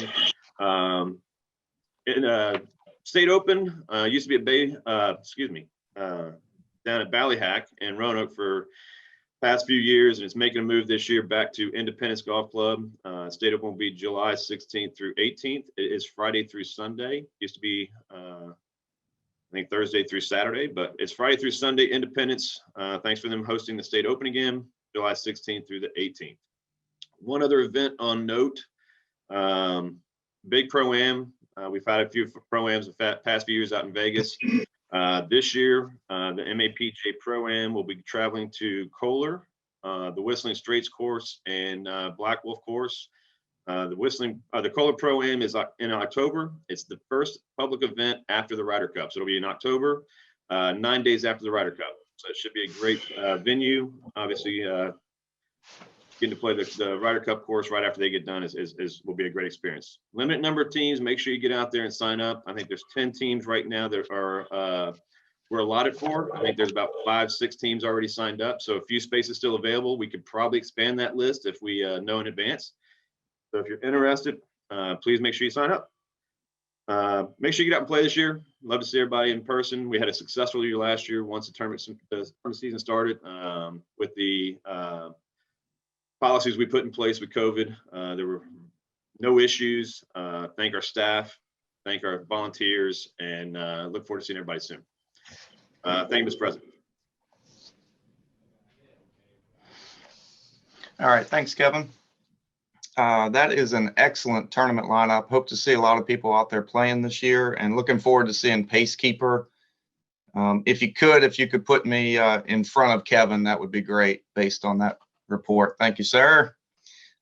State Open used to be at down at Ballyhack and Roanoke for past few years, and it's making a move this year back to Independence Golf Club. State Open will be July 16th through 18th. It is Friday through Sunday. Used to be, I think, Thursday through Saturday, but it's Friday through Sunday, Independence. Thanks for them hosting the State Open again, July 16th through the 18th. One other event on note, big Pro-Am. We've had a few Pro-Ams the past few years out in Vegas. This year, the MAPGA Pro-Am will be traveling to Kohler, the Whistling Straits course, and Black Wolf course. The Kohler Pro-Am is in October. It's the first public event after the Ryder Cup. So it'll be in October, 9 days after the Ryder Cup. So it should be a great venue. Obviously, getting to play the Ryder Cup course right after they get done will be a great experience. Limited number of teams. Make sure you get out there and sign up. I think there's 10 teams right now that we're allotted for. I think there's about 5-6 teams already signed up. So a few spaces still available. We could probably expand that list if we know in advance. So if you're interested, please make sure you sign up. Make sure you get out and play this year. Love to see everybody in person. We had a successful year last year once the tournament season started with the policies we put in place with COVID. There were no issues. Thank our staff, thank our volunteers, and look forward to seeing everybody soon. Thank you, Mr. President. All right, thanks, Kevin. That is an excellent tournament lineup. Hope to see a lot of people out there playing this year, and looking forward to seeing Pacekeeper. If you could put me in front of Kevin, that would be great based on that report. Thank you, sir.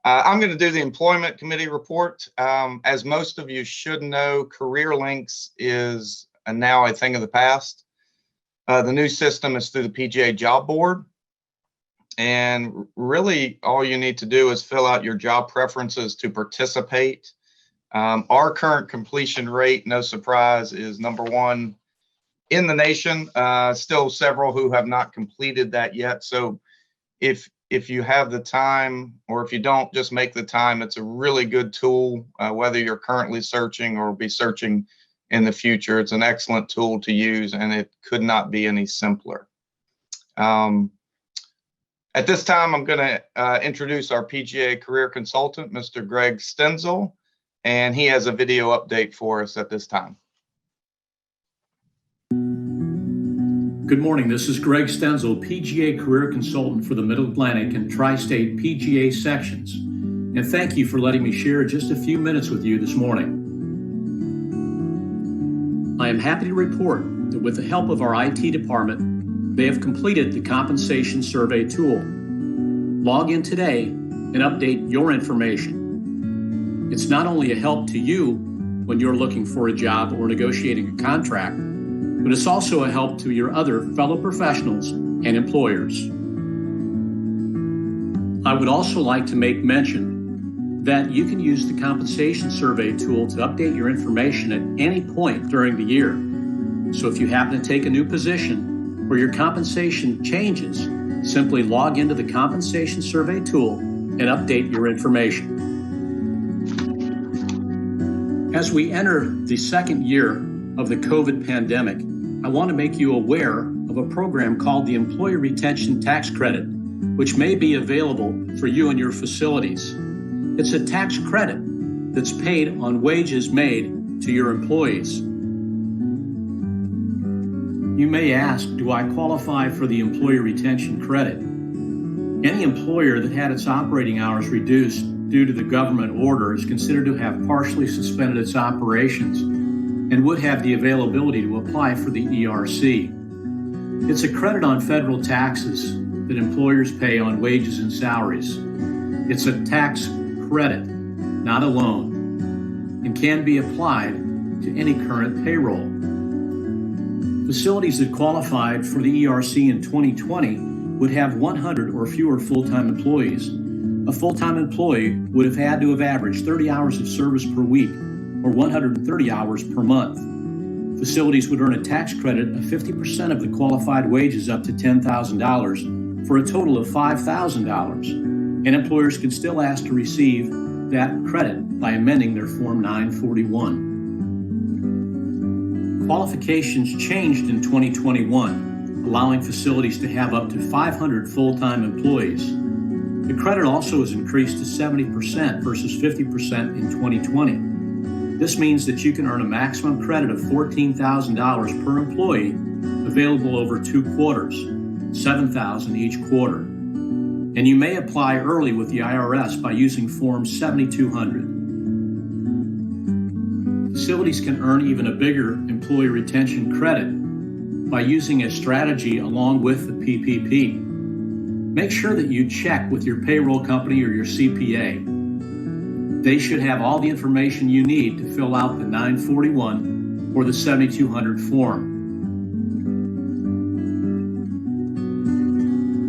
I'm going to do the Employment Committee report. As most of you should know, Career Links is now a thing of the past. The new system is through the PGA Job Board. And really all you need to do is fill out your job preferences to participate. Our current completion rate, no surprise, is #1 in the nation. Still several who have not completed that yet. So if you have the time, or if you don't, just make the time. It's a really good tool, whether you're currently searching or be searching in the future. It's an excellent tool to use, and it could not be any simpler. At this time, I'm going to introduce our PGA career consultant, Mr. Greg Stenzel, and he has a video update for us at this time. Good morning, this is Greg Stenzel, PGA Career Consultant for the Middle Atlantic and Tri-State PGA sections. And thank you for letting me share just a few minutes with you this morning. I am happy to report that with the help of our IT department, they have completed the compensation survey tool. Log in today and update your information. It's not only a help to you when you're looking for a job or negotiating a contract, but it's also a help to your other fellow professionals and employers. I would also like to make mention that you can use the compensation survey tool to update your information at any point during the year. So if you happen to take a new position where your compensation changes, simply log into the compensation survey tool and update your information. As we enter the second year of the COVID pandemic, I want to make you aware of a program called the Employee Retention Tax Credit, which may be available for you and your facilities. It's a tax credit that's paid on wages made to your employees. You may ask, do I qualify for the Employee Retention Credit? Any employer that had its operating hours reduced due to the government order is considered to have partially suspended its operations and would have the availability to apply for the ERC. It's a credit on federal taxes that employers pay on wages and salaries. It's a tax credit, not a loan, and can be applied to any current payroll. Facilities that qualified for the ERC in 2020 would have 100 or fewer full-time employees. A full-time employee would have had to have averaged 30 hours of service per week or 130 hours per month. Facilities would earn a tax credit of 50% of the qualified wages up to $10,000 for a total of $5,000. And employers could still ask to receive that credit by amending their Form 941. Qualifications changed in 2021, allowing facilities to have up to 500 full-time employees. The credit also is increased to 70% versus 50% in 2020. This means that you can earn a maximum credit of $14,000 per employee, available over 2 quarters, $7,000 each quarter. And you may apply early with the IRS by using Form 7200. Facilities can earn even a bigger employee retention credit by using a strategy along with the PPP. Make sure that you check with your payroll company or your CPA. They should have all the information you need to fill out the 941 or the 7200 form.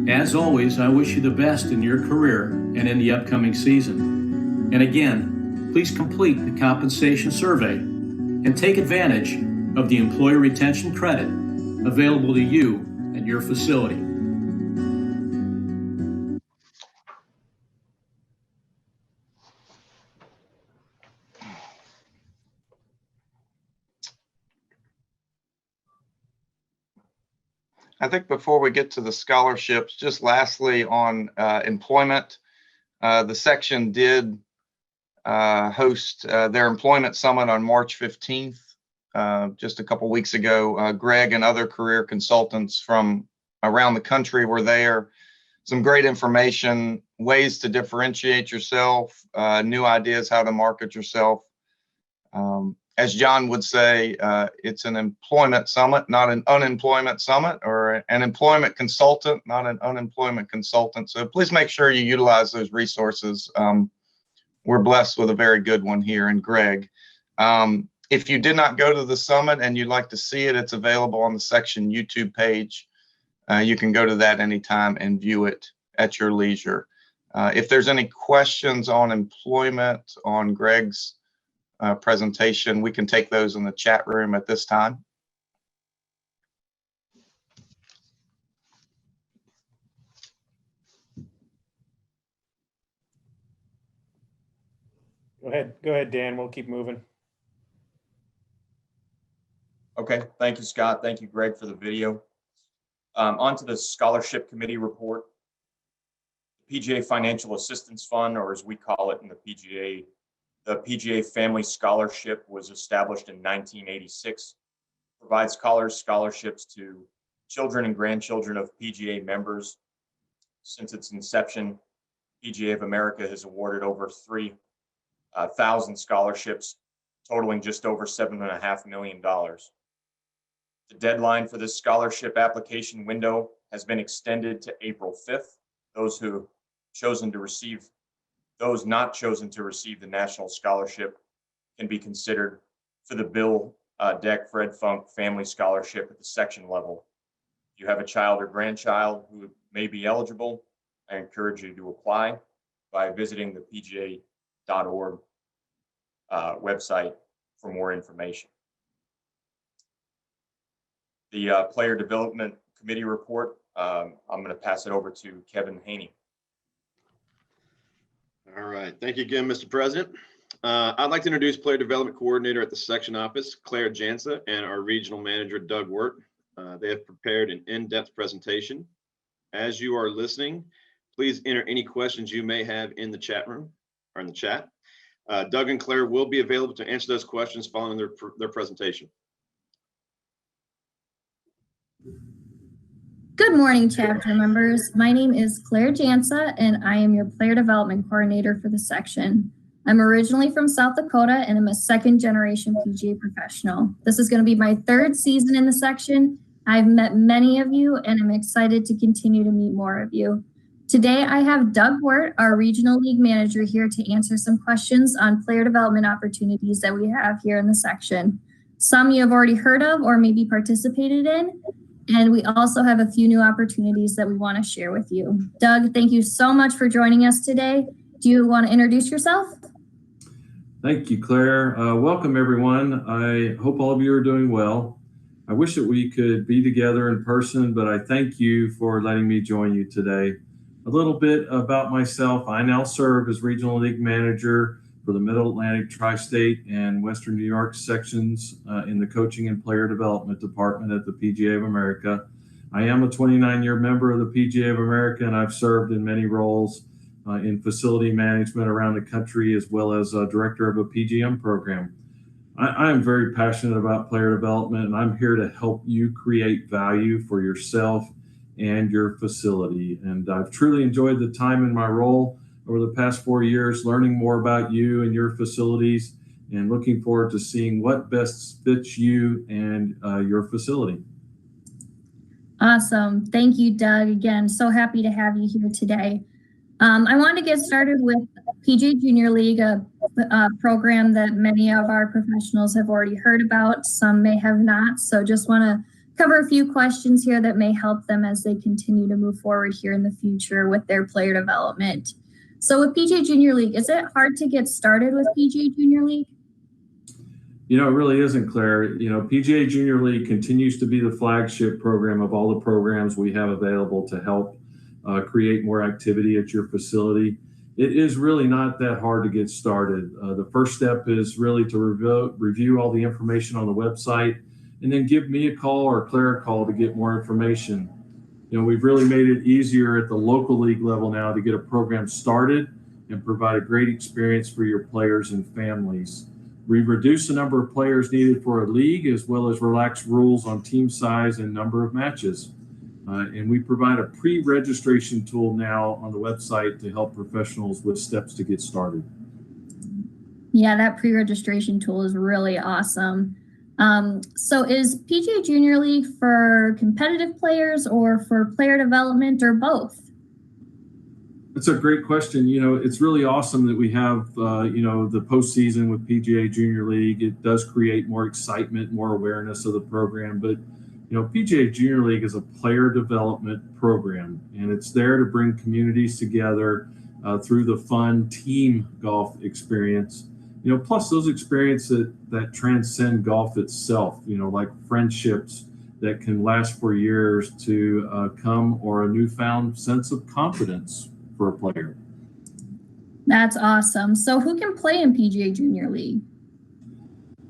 As always, I wish you the best in your career and in the upcoming season. And again, please complete the compensation survey and take advantage of the employee retention credit available to you at your facility. I think before we get to the scholarships, just lastly on employment, the section did host their employment summit on March 15th, just a couple weeks ago. Greg and other career consultants from around the country were there. Some great information, ways to differentiate yourself, new ideas how to market yourself. As John would say, it's an employment summit, not an unemployment summit, or an employment consultant, not an unemployment consultant. So please make sure you utilize those resources. We're blessed with a very good one here in Greg. If you did not go to the summit and you'd like to see it, it's available on the section YouTube page. You can go to that anytime and view it at your leisure. If there's any questions on employment on Greg's presentation, we can take those in the chat room at this time. Go ahead, Dan. We'll keep moving. Okay, thank you, Scott. Thank you, Greg, for the video. On to the scholarship committee report. The PGA Financial Assistance Fund, or as we call it in the PGA Family Scholarship, was established in 1986, provides scholarships to children and grandchildren of PGA members. Since its inception, PGA of America has awarded over 3,000 scholarships, totaling just over $7.5 million. The deadline for this scholarship application window has been extended to April 5th. Those not chosen to receive the national scholarship can be considered for the Bill Deck Fred Funk Family Scholarship at the section level. If you have a child or grandchild who may be eligible, I encourage you to apply by visiting the pga.org website for more information. The Player Development Committee report, I'm going to pass it over to Kevin Haney. All right, thank you again, Mr. President. I'd like to introduce Player Development Coordinator at the section office, Claire Jansa, and our Regional Manager, Doug Wirt. They have prepared an in-depth presentation. As you are listening, please enter any questions you may have in the chat room or in the chat. Doug and Claire will be available to answer those questions following their presentation. Good morning, chapter members. My name is Claire Jansa, and I am your Player Development Coordinator for the section. I'm originally from South Dakota, and I'm a second-generation PGA professional. This is going to be my third season in the section. I've met many of you, and I'm excited to continue to meet more of you. Today, I have Doug Wirt, our Regional League Manager, here to answer some questions on player development opportunities that we have here in the section. Some you have already heard of or maybe participated in. And we also have a few new opportunities that we want to share with you. Doug, thank you so much for joining us today. Do you want to introduce yourself? Thank you, Claire. Welcome, everyone. I hope all of you are doing well. I wish that we could be together in person, but I thank you for letting me join you today. A little bit about myself. I now serve as Regional League Manager for the Middle Atlantic, Tri-State, and Western New York sections in the Coaching and Player Development Department at the PGA of America. I am a 29-year member of the PGA of America, and I've served in many roles in facility management around the country, as well as director of a PGM program. I am very passionate about player development, and I'm here to help you create value for yourself and your facility. And I've truly enjoyed the time in my role over the past 4 years, learning more about you and your facilities, and looking forward to seeing what best fits you and your facility. Awesome. Thank you, Doug. Again, so happy to have you here today. I want to get started with PGA Junior League, a program that many of our professionals have already heard about. Some may have not. So just want to cover a few questions here that may help them as they continue to move forward here in the future with their player development. So with PGA Junior League, is it hard to get started with PGA Junior League? You know, it really isn't, Claire. You know, PGA Junior League continues to be the flagship program of all the programs we have available to help create more activity at your facility. It is really not that hard to get started. The first step is really to review all the information on the website, and then give me a call or Claire a call to get more information. You know, we've really made it easier at the local league level now to get a program started and provide a great experience for your players and families. We've reduced the number of players needed for a league, as well as relaxed rules on team size and number of matches. And we provide a pre-registration tool now on the website to help professionals with steps to get started. Yeah, that pre-registration tool is really awesome. So is PGA Junior League for competitive players or for player development, or both? That's a great question. You know, it's really awesome that we have, you know, the postseason with PGA Junior League. It does create more excitement, more awareness of the program. But, you know, PGA Junior League is a player development program, and it's there to bring communities together through the fun team golf experience. You know, plus those experiences that transcend golf itself, you know, like friendships that can last for years to come, or a newfound sense of confidence for a player. That's awesome. So who can play in PGA Junior League?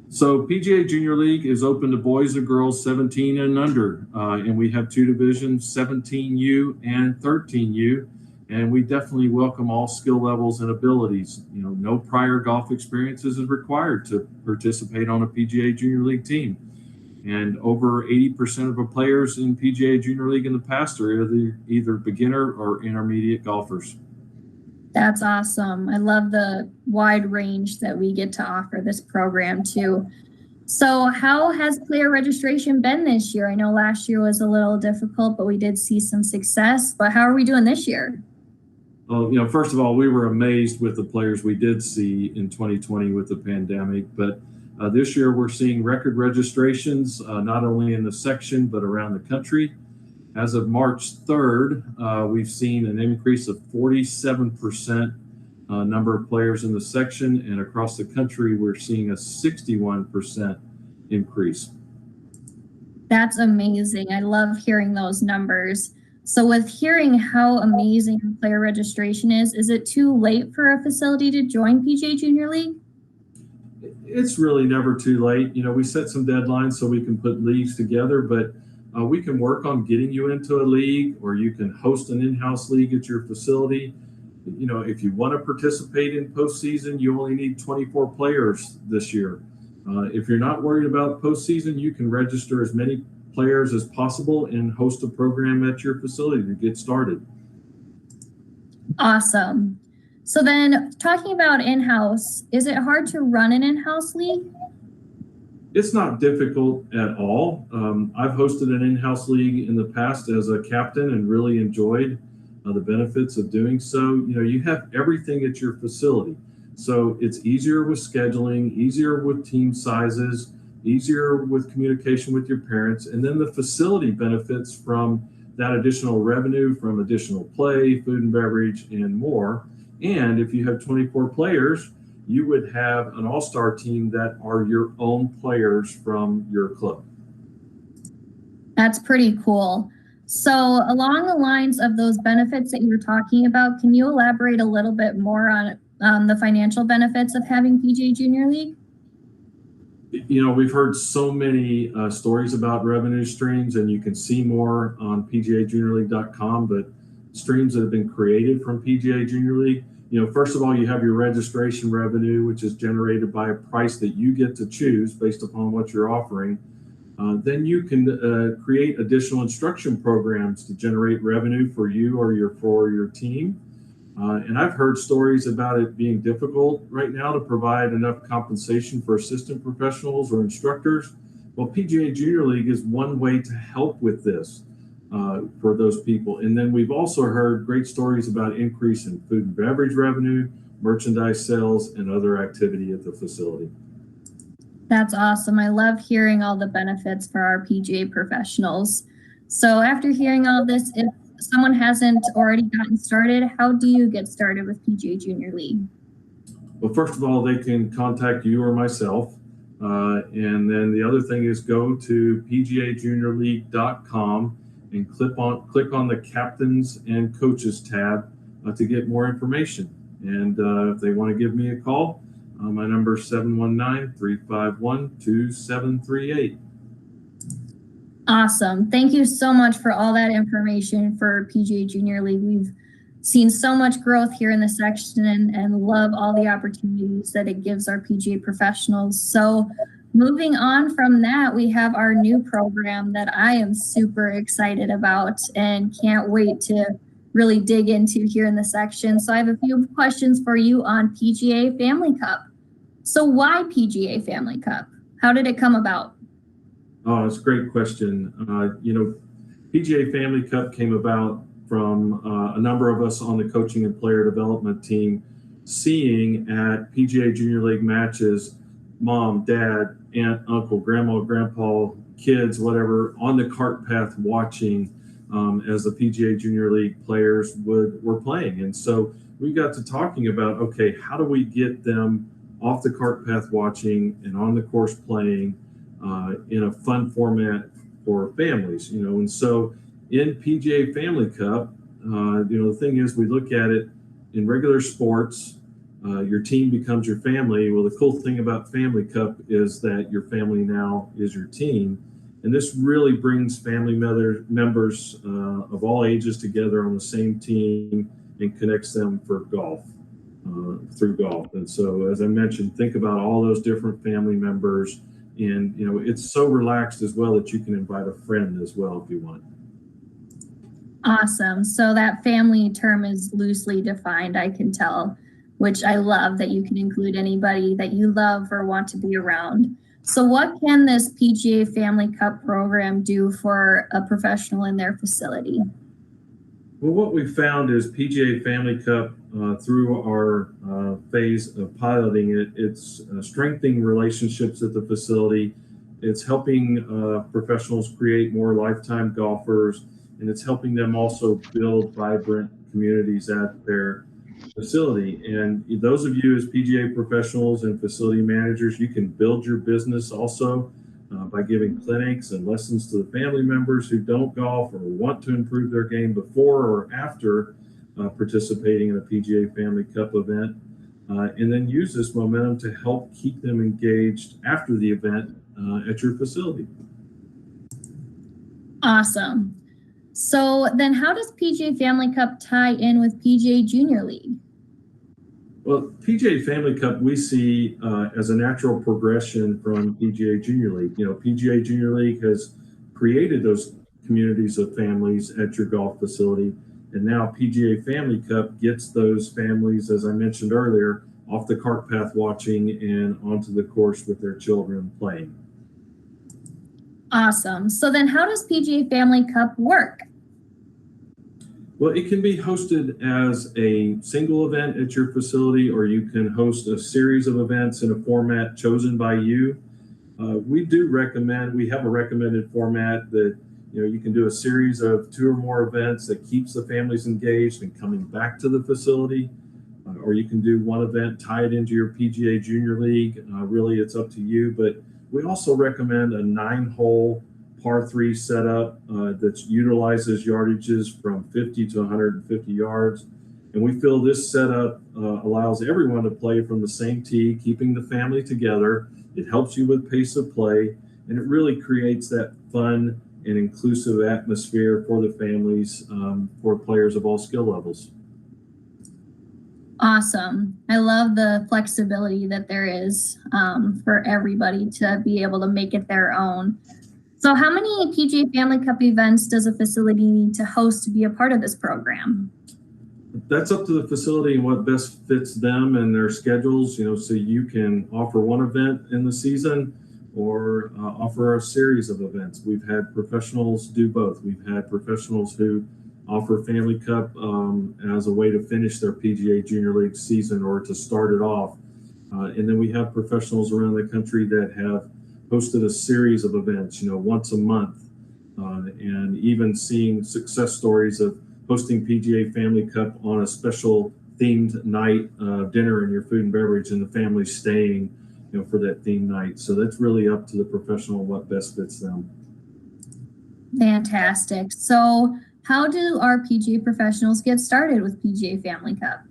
So PGA Junior League is open to boys and girls 17 and under, and we have two divisions, 17U and 13U. And we definitely welcome all skill levels and abilities. You know, no prior golf experiences is required to participate on a PGA Junior League team. And over 80% of the players in PGA Junior League in the past are either beginner or intermediate golfers. That's awesome. I love the wide range that we get to offer this program to. So how has player registration been this year? I know last year was a little difficult, but we did see some success. But how are we doing this year? Well, you know, first of all, we were amazed with the players we did see in 2020 with the pandemic. But this year we're seeing record registrations, not only in the section, but around the country. As of March 3rd, we've seen an increase of 47% number of players in the section, and across the country, we're seeing a 61% increase. That's amazing. I love hearing those numbers. So with hearing how amazing player registration is it too late for a facility to join PGA Junior League? It's really never too late. You know, we set some deadlines so we can put leagues together, but we can work on getting you into a league, or you can host an in-house league at your facility. You know, if you want to participate in postseason, you only need 24 players this year. If you're not worried about postseason, you can register as many players as possible and host a program at your facility to get started. Awesome. So then, talking about in-house, is it hard to run an in-house league? It's not difficult at all. I've hosted an in-house league in the past as a captain and really enjoyed the benefits of doing so. You know, you have everything at your facility. So it's easier with scheduling, easier with team sizes. easier with communication with your parents, and then the facility benefits from that additional revenue from additional play, food and beverage, and more. And if you have 24 players, you would have an all-star team that are your own players from your club. That's pretty cool. So along the lines of those benefits that you were talking about, can you elaborate a little bit more on the financial benefits of having PGA Junior League? You know, we've heard so many stories about revenue streams, and you can see more on PGAJuniorLeague.com, but streams that have been created from PGA Junior League. You know, first of all, you have your registration revenue, which is generated by a price that you get to choose based upon what you're offering. Then you can create additional instruction programs to generate revenue for you or your team. And I've heard stories about it being difficult right now to provide enough compensation for assistant professionals or instructors. Well, PGA Junior League is one way to help with this for those people. And then we've also heard great stories about increase in food and beverage revenue, merchandise sales, and other activity at the facility. That's awesome. I love hearing all the benefits for our PGA professionals. So after hearing all of this, if someone hasn't already gotten started, how do you get started with PGA Junior League? Well, first of all, they can contact you or myself. And then the other thing is go to PGAJuniorLeague.com and click on the Captains and Coaches tab to get more information. And if they want to give me a call, my number is 719-351-2738. Awesome. Thank you so much for all that information for PGA Junior League. We've seen so much growth here in the section and love all the opportunities that it gives our PGA professionals. So moving on from that, we have our new program that I am super excited about and can't wait to really dig into here in the section. So I have a few questions for you on PGA Family Cup. So why PGA Family Cup? How did it come about? Oh, that's a great question. You know, PGA Family Cup came about from a number of us on the coaching and player development team seeing at PGA Junior League matches, mom, dad, aunt, uncle, grandma, grandpa, kids, whatever, on the cart path watching as the PGA Junior League players were playing. And so we got to talking about, okay, how do we get them off the cart path watching and on the course playing in a fun format for families, you know. And so in PGA Family Cup, you know, the thing is, we look at it in regular sports, your team becomes your family. Well, the cool thing about Family Cup is that your family now is your team. And this really brings family members of all ages together on the same team and connects them for golf. Through golf. And so, as I mentioned, think about all those different family members, and you know, it's so relaxed as well that you can invite a friend as well if you want. Awesome. So that family term is loosely defined, I can tell, which I love that you can include anybody that you love or want to be around. So what can this PGA Family Cup program do for a professional in their facility? Well, what we found is PGA Family Cup, through our phase of piloting it, it's strengthening relationships at the facility. It's helping professionals create more lifetime golfers, and it's helping them also build vibrant communities at their facility. And those of you as PGA professionals and facility managers, you can build your business also by giving clinics and lessons to the family members who don't golf or want to improve their game before or after participating in a PGA Family Cup event, and then use this momentum to help keep them engaged after the event at your facility. Awesome. So then how does PGA Family Cup tie in with PGA Junior League? Well, PGA Family Cup we see as a natural progression from PGA Junior League. You know, PGA Junior League has created those communities of families at your golf facility, and now PGA Family Cup gets those families, as I mentioned earlier, off the cart path watching and onto the course with their children playing. Awesome. So then how does PGA Family Cup work? Well, it can be hosted as a single event at your facility, or you can host a series of events in a format chosen by you. We do recommend, we have a recommended format that, you can do a series of 2 or more events that keeps the families engaged and coming back to the facility. Or you can do one event, tie it into your PGA Junior League. Really, it's up to you. But we also recommend a 9-hole par 3 setup that utilizes yardages from 50 to 150 yards. And we feel this setup allows everyone to play from the same tee, keeping the family together. It helps you with pace of play, and it really creates that fun and inclusive atmosphere for the families, for players of all skill levels. Awesome. I love the flexibility that there is for everybody to be able to make it their own. So how many PGA Family Cup events does a facility need to host to be a part of this program? That's up to the facility and what best fits them and their schedules, so you can offer one event in the season or offer a series of events. We've had professionals do both. We've had professionals who offer Family Cup as a way to finish their PGA Junior League season or to start it off. And then we have professionals around the country that have hosted a series of events, once a month, and even seeing success stories of hosting PGA Family Cup on a special themed night, dinner and your food and beverage, and the family staying, for that themed night. So that's really up to the professional what best fits them. Fantastic. So how do our PGA professionals get started with PGA Family Cup?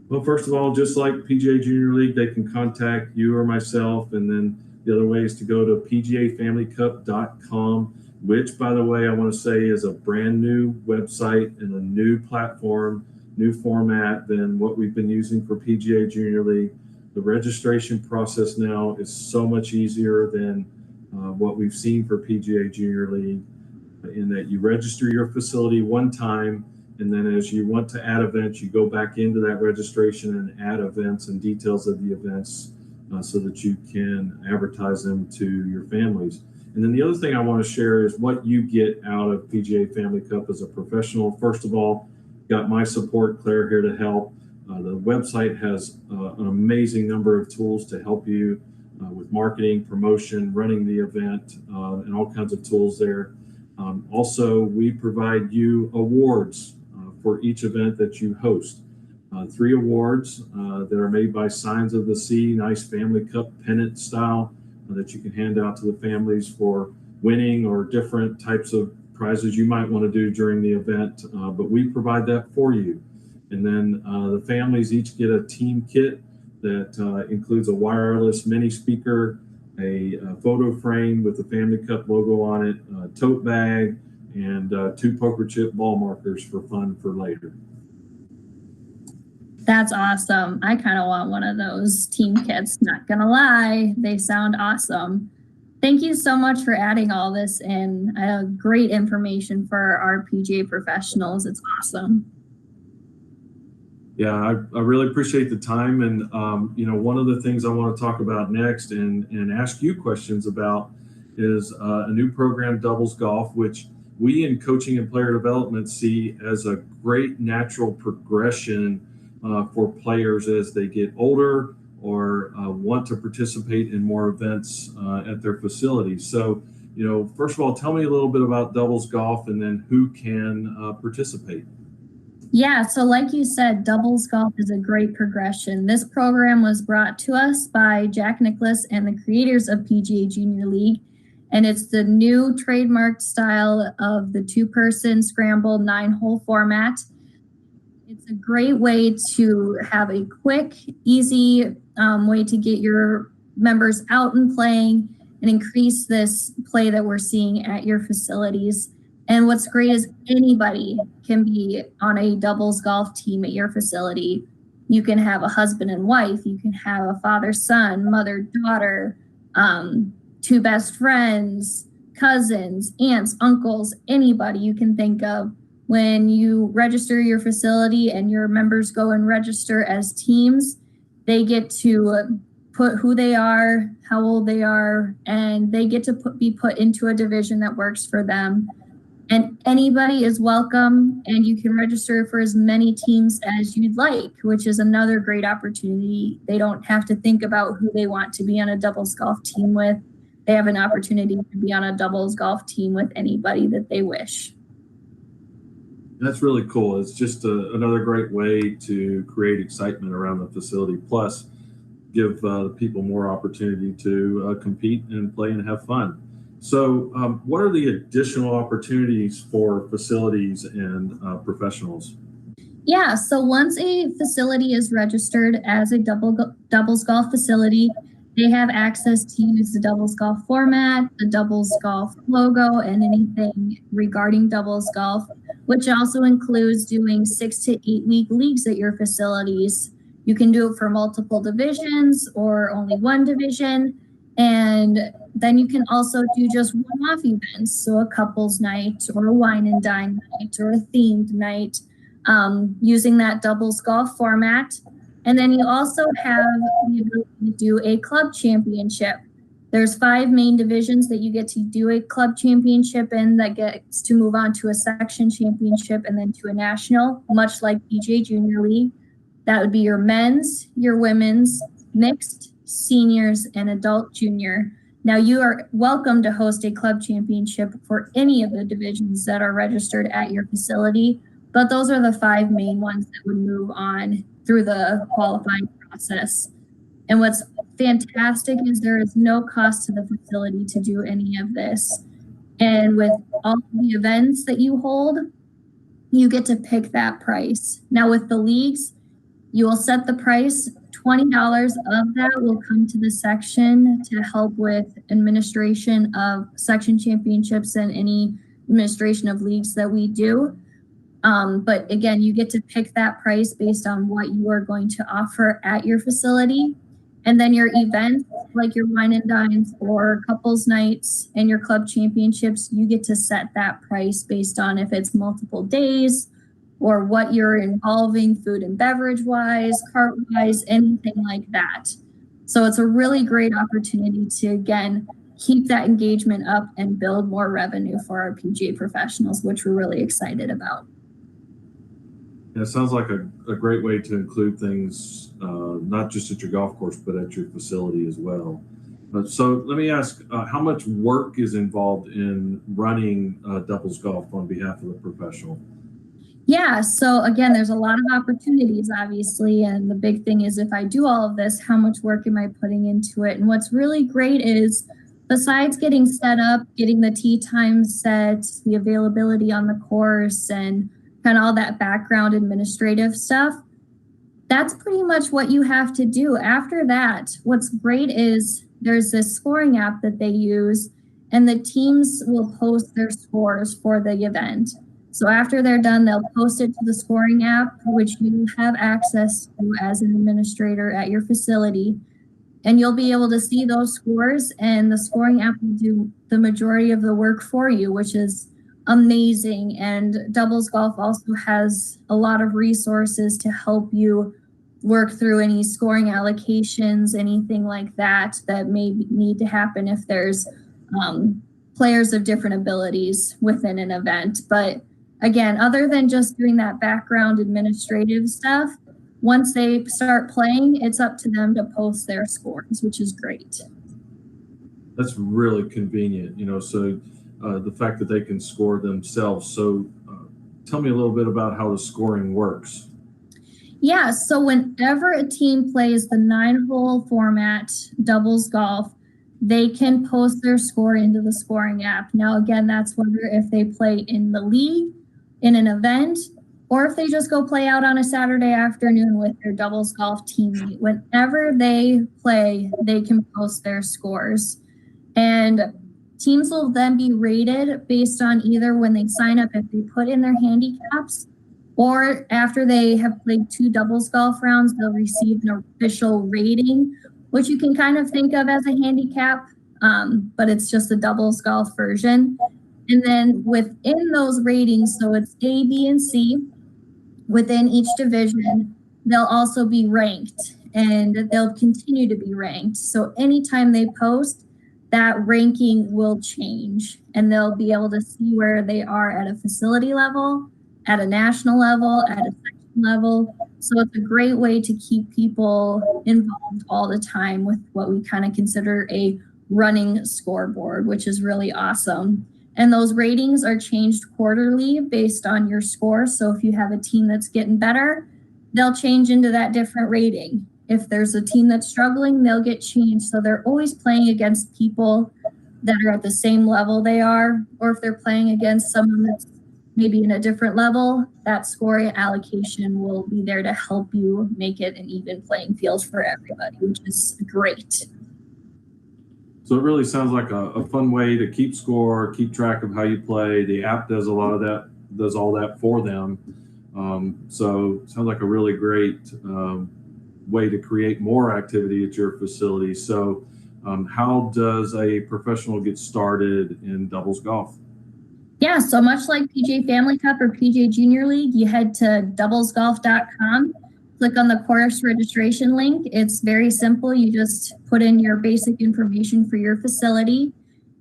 Well, first of all, just like PGA Junior League, they can contact you or myself, and then the other way is to go to pgafamilycup.com, which, by the way, I want to say is a brand new website and a new platform, new format than what we've been using for PGA Junior League. The registration process now is so much easier than what we've seen for PGA Junior League, in that you register your facility one time, and then as you want to add events, you go back into that registration and add events and details of the events so that you can advertise them to your families. And then the other thing I want to share is what you get out of PGA Family Cup as a professional. First of all, got my support, Claire, here to help. The website has an amazing number of tools to help you with marketing, promotion, running the event, and all kinds of tools there. Also, we provide you awards for each event that you host. 3 awards that are made by Signs of the Sea, nice Family Cup pennant style that you can hand out to the families for winning or different types of prizes you might want to do during the event. But we provide that for you. And then the families each get a team kit that includes a wireless mini speaker, a photo frame with the Family Cup logo on it, a tote bag, and 2 poker chip ball markers for fun for later. That's awesome. I kind of want one of those team kits, not gonna lie. They sound awesome. Thank you so much for adding all this in. Great information for our PGA professionals. It's awesome. Yeah, I really appreciate the time. And, one of the things I want to talk about next and ask you questions about is a new program, Doubles Golf, which we in coaching and player development see as a great natural progression for players as they get older or want to participate in more events at their facilities. So, first of all, tell me a little bit about Doubles Golf and then who can participate. Yeah, so like you said, Doubles Golf is a great progression. This program was brought to us by Jack Nicklaus and the creators of PGA Junior League, and it's the new trademarked style of the 2-person scramble 9-hole format. It's a great way to have a quick, easy way to get your members out and playing and increase this play that we're seeing at your facilities. And what's great is anybody can be on a doubles golf team at your facility. You can have a husband and wife, you can have a father-son, mother-daughter, 2 best friends, cousins, aunts, uncles, anybody you can think of. When you register your facility and your members go and register as teams, they get to put who they are, how old they are, and they get to be put into a division that works for them. And anybody is welcome, and you can register for as many teams as you'd like, which is another great opportunity. They don't have to think about who they want to be on a doubles golf team with. They have an opportunity to be on a doubles golf team with anybody that they wish. That's really cool. It's just another great way to create excitement around the facility, plus give people more opportunity to compete and play and have fun. So what are the additional opportunities for facilities and professionals? Yeah, so once a facility is registered as a doubles golf facility, they have access to use the doubles golf format, the doubles golf logo, and anything regarding doubles golf, which also includes doing 6 to 8 week leagues at your facilities. You can do it for multiple divisions or only one division. And then you can also do just one-off events, so a couples night or a wine and dine night or a themed night, using that doubles golf format. And then you also have the ability to do a club championship. There's 5 main divisions that you get to do a club championship in, that gets to move on to a section championship and then to a national, much like PGA Junior League. That would be your men's, your women's, mixed, seniors, and adult junior. Now, you are welcome to host a club championship for any of the divisions that are registered at your facility, but those are the 5 main ones that would move on through the qualifying process. And what's fantastic is there is no cost to the facility to do any of this. And with all of the events that you hold, you get to pick that price. Now, with the leagues, you will set the price. $20 of that will come to the section to help with administration of section championships and any administration of leagues that we do. But again, you get to pick that price based on what you are going to offer at your facility. And then your events, like your wine and dines or couples nights and your club championships, you get to set that price based on if it's multiple days or what you're involving food and beverage wise, cart wise, anything like that. So it's a really great opportunity to, again, keep that engagement up and build more revenue for our PGA professionals, which we're really excited about. Yeah, it sounds like a great way to include things, not just at your golf course, but at your facility as well. So let me ask, how much work is involved in running doubles golf on behalf of the professional? Yeah, so again, there's a lot of opportunities, obviously, and the big thing is if I do all of this, how much work am I putting into it? And what's really great is, besides getting set up, getting the tee time set, the availability on the course, and kind of all that background administrative stuff, that's pretty much what you have to do. After that, what's great is there's this scoring app that they use, and the teams will post their scores for the event. So after they're done, they'll post it to the scoring app, which you have access to as an administrator at your facility. And you'll be able to see those scores, and the scoring app will do the majority of the work for you, which is amazing. And doubles golf also has a lot of resources to help you work through any scoring allocations, anything like that that may need to happen if there's players of different abilities within an event. But again, other than just doing that background administrative stuff, once they start playing, it's up to them to post their scores, which is great. That's really convenient, so the fact that they can score themselves. So tell me a little bit about how the scoring works. Yeah, so whenever a team plays the 9-hole format doubles golf, they can post their score into the scoring app. Now, again, that's whether if they play in the league, in an event, or if they just go play out on a Saturday afternoon with their doubles golf teammate. Whenever they play, they can post their scores. And teams will then be rated based on either when they sign up, if they put in their handicaps, or after they have played 2 doubles golf rounds, they'll receive an official rating, which you can kind of think of as a handicap, but it's just a doubles golf version. And then within those ratings, so it's A, B, and C, within each division, they'll also be ranked, and they'll continue to be ranked. So anytime they post, that ranking will change, and they'll be able to see where they are at a facility level, at a national level, at a section level. So it's a great way to keep people involved all the time with what we kind of consider a running scoreboard, which is really awesome. And those ratings are changed quarterly based on your score. So if you have a team that's getting better, they'll change into that different rating. If there's a team that's struggling, they'll get changed. So they're always playing against people that are at the same level they are, or if they're playing against someone that's maybe in a different level, that scoring allocation will be there to help you make it an even playing field for everybody, which is great. So it really sounds like a fun way to keep score, keep track of how you play. The app does a lot of that, does all that for them. So it sounds like a really great way to create more activity at your facility. So how does a professional get started in doubles golf? Yeah, so much like PGA Family Cup or PGA Junior League, you head to doublesgolf.com, click on the course registration link. It's very simple. You just put in your basic information for your facility,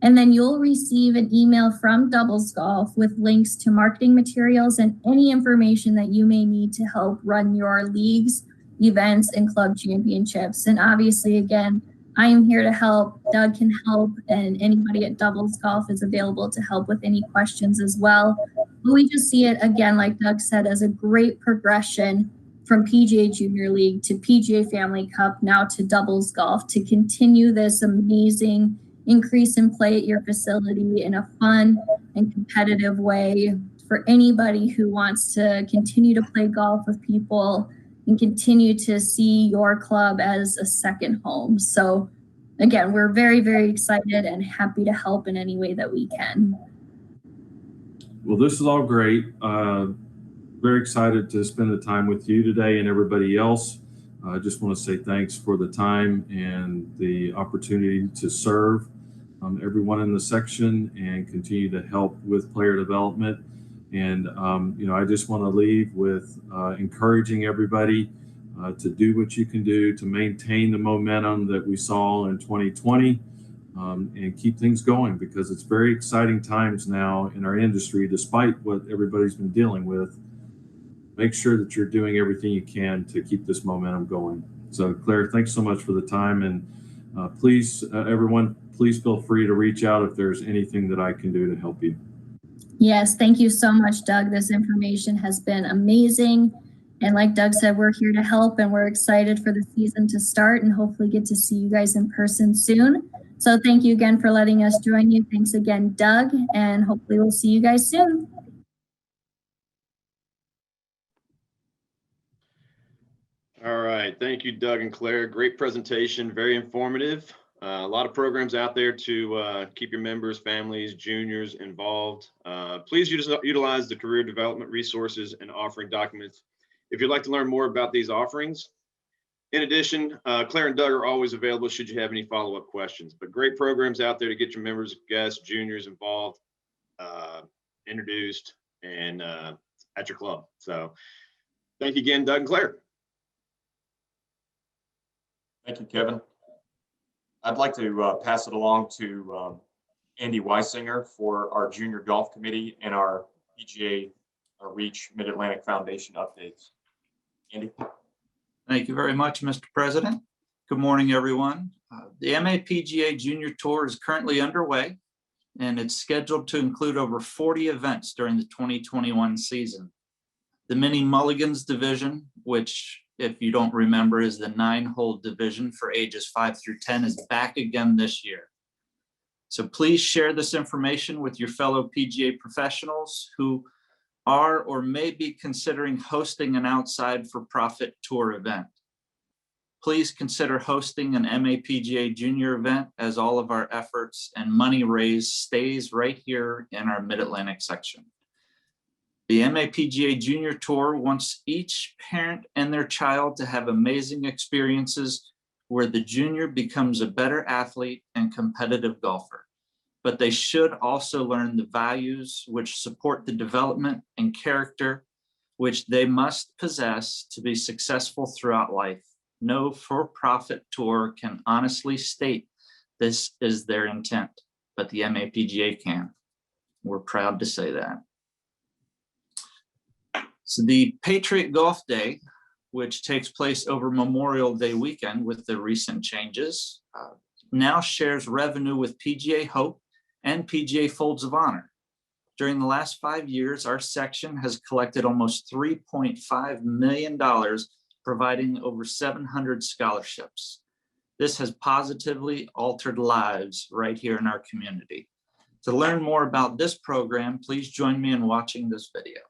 and then you'll receive an email from Doubles Golf with links to marketing materials and any information that you may need to help run your leagues, events, and club championships. And obviously, again, I am here to help. Doug can help, and anybody at Doubles Golf is available to help with any questions as well. But we just see it, again, like Doug said, as a great progression from PGA Junior League to PGA Family Cup, now to Doubles Golf, to continue this amazing increase in play at your facility in a fun and competitive way for anybody who wants to continue to play golf with people and continue to see your club as a second home. So again, we're very, very excited and happy to help in any way that we can. Well, this is all great. Very excited to spend the time with you today and everybody else. I just want to say thanks for the time and the opportunity to serve everyone in the section and continue to help with player development. And, I just want to leave with encouraging everybody to do what you can do to maintain the momentum that we saw in 2020 and keep things going, because it's very exciting times now in our industry, despite what everybody's been dealing with. Make sure that you're doing everything you can to keep this momentum going. So Claire, thanks so much for the time. And please, everyone, please feel free to reach out if there's anything that I can do to help you. Yes, thank you so much, Doug. This information has been amazing. And like Doug said, we're here to help, and we're excited for the season to start and hopefully get to see you guys in person soon. So thank you again for letting us join you. Thanks again, Doug, and hopefully we'll see you guys soon. All right. Thank you, Doug and Claire. Great presentation. Very informative. A lot of programs out there to keep your members, families, juniors involved. Please utilize the career development resources and offering documents if you'd like to learn more about these offerings. In addition, Claire and Doug are always available should you have any follow-up questions. But great programs out there to get your members, guests, juniors involved, introduced, and at your club. So thank you again, Doug and Claire. Thank you, Kevin. I'd like to pass it along to Andy Weisinger for our Junior Golf Committee and our PGA Reach Mid-Atlantic Foundation updates. Andy. Thank you very much, Mr. President. Good morning, everyone. The MAPGA Junior Tour is currently underway, and it's scheduled to include over 40 events during the 2021 season. The Mini Mulligans division, which, if you don't remember, is the 9-hole division for ages 5 through 10, is back again this year. So please share this information with your fellow PGA professionals who are or may be considering hosting an outside for-profit tour event. Please consider hosting an MAPGA Junior event, as all of our efforts and money raised stays right here in our Mid-Atlantic section. The MAPGA Junior Tour wants each parent and their child to have amazing experiences where the junior becomes a better athlete and competitive golfer. But they should also learn the values which support the development and character which they must possess to be successful throughout life. No for-profit tour can honestly state this is their intent, but the MAPGA can. We're proud to say that. So the Patriot Golf Day, which takes place over Memorial Day weekend with the recent changes, now shares revenue with PGA Hope and PGA Folds of Honor. During the last 5 years, our section has collected almost $3.5 million, providing over 700 scholarships. This has positively altered lives right here in our community. To learn more about this program, please join me in watching this video.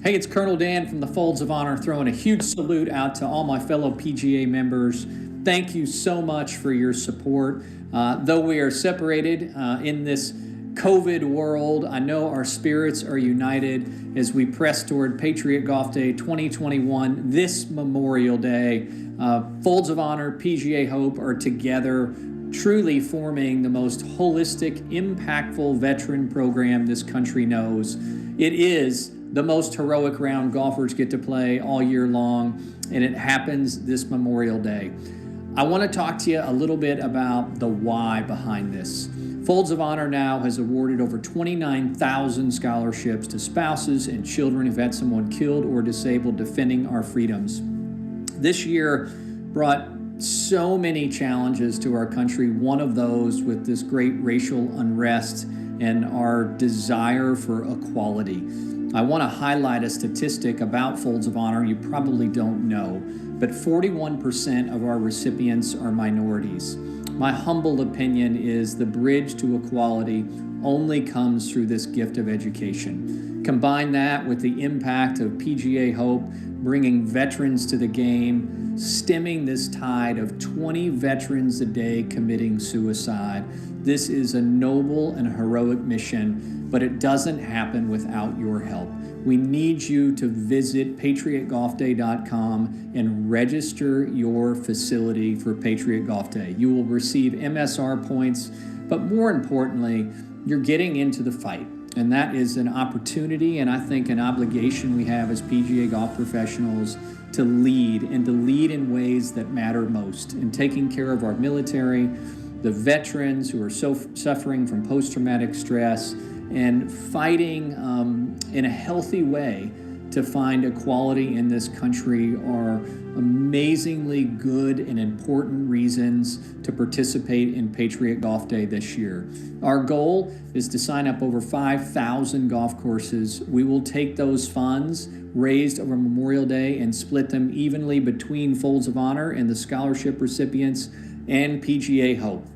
Hey, it's Colonel Dan from the Folds of Honor, throwing a huge salute out to all my fellow PGA members. Thank you so much for your support. Though we are separated in this COVID world, I know our spirits are united as we press toward Patriot Golf Day 2021 this Memorial Day. Folds of Honor, PGA Hope are together, truly forming the most holistic, impactful veteran program this country knows. It is the most heroic round golfers get to play all year long, and it happens this Memorial Day. I want to talk to you a little bit about the why behind this. Folds of Honor now has awarded over 29,000 scholarships to spouses and children who've had someone killed or disabled defending our freedoms. This year brought so many challenges to our country, one of those with this great racial unrest and our desire for equality. I want to highlight a statistic about Folds of Honor you probably don't know, but 41% of our recipients are minorities. My humble opinion is the bridge to equality only comes through this gift of education. Combine that with the impact of PGA Hope bringing veterans to the game, stemming this tide of 20 veterans a day committing suicide. This is a noble and heroic mission, but it doesn't happen without your help. We need you to visit patriotgolfday.com and register your facility for Patriot Golf Day. You will receive MSR points, but more importantly, you're getting into the fight. And that is an opportunity and I think an obligation we have as PGA golf professionals to lead and to lead in ways that matter most in taking care of our military, the veterans who are suffering from post-traumatic stress, and fighting in a healthy way to find equality in this country are amazingly good and important reasons to participate in Patriot Golf Day this year. Our goal is to sign up over 5,000 golf courses. We will take those funds raised over Memorial Day and split them evenly between Folds of Honor and the scholarship recipients and PGA Hope.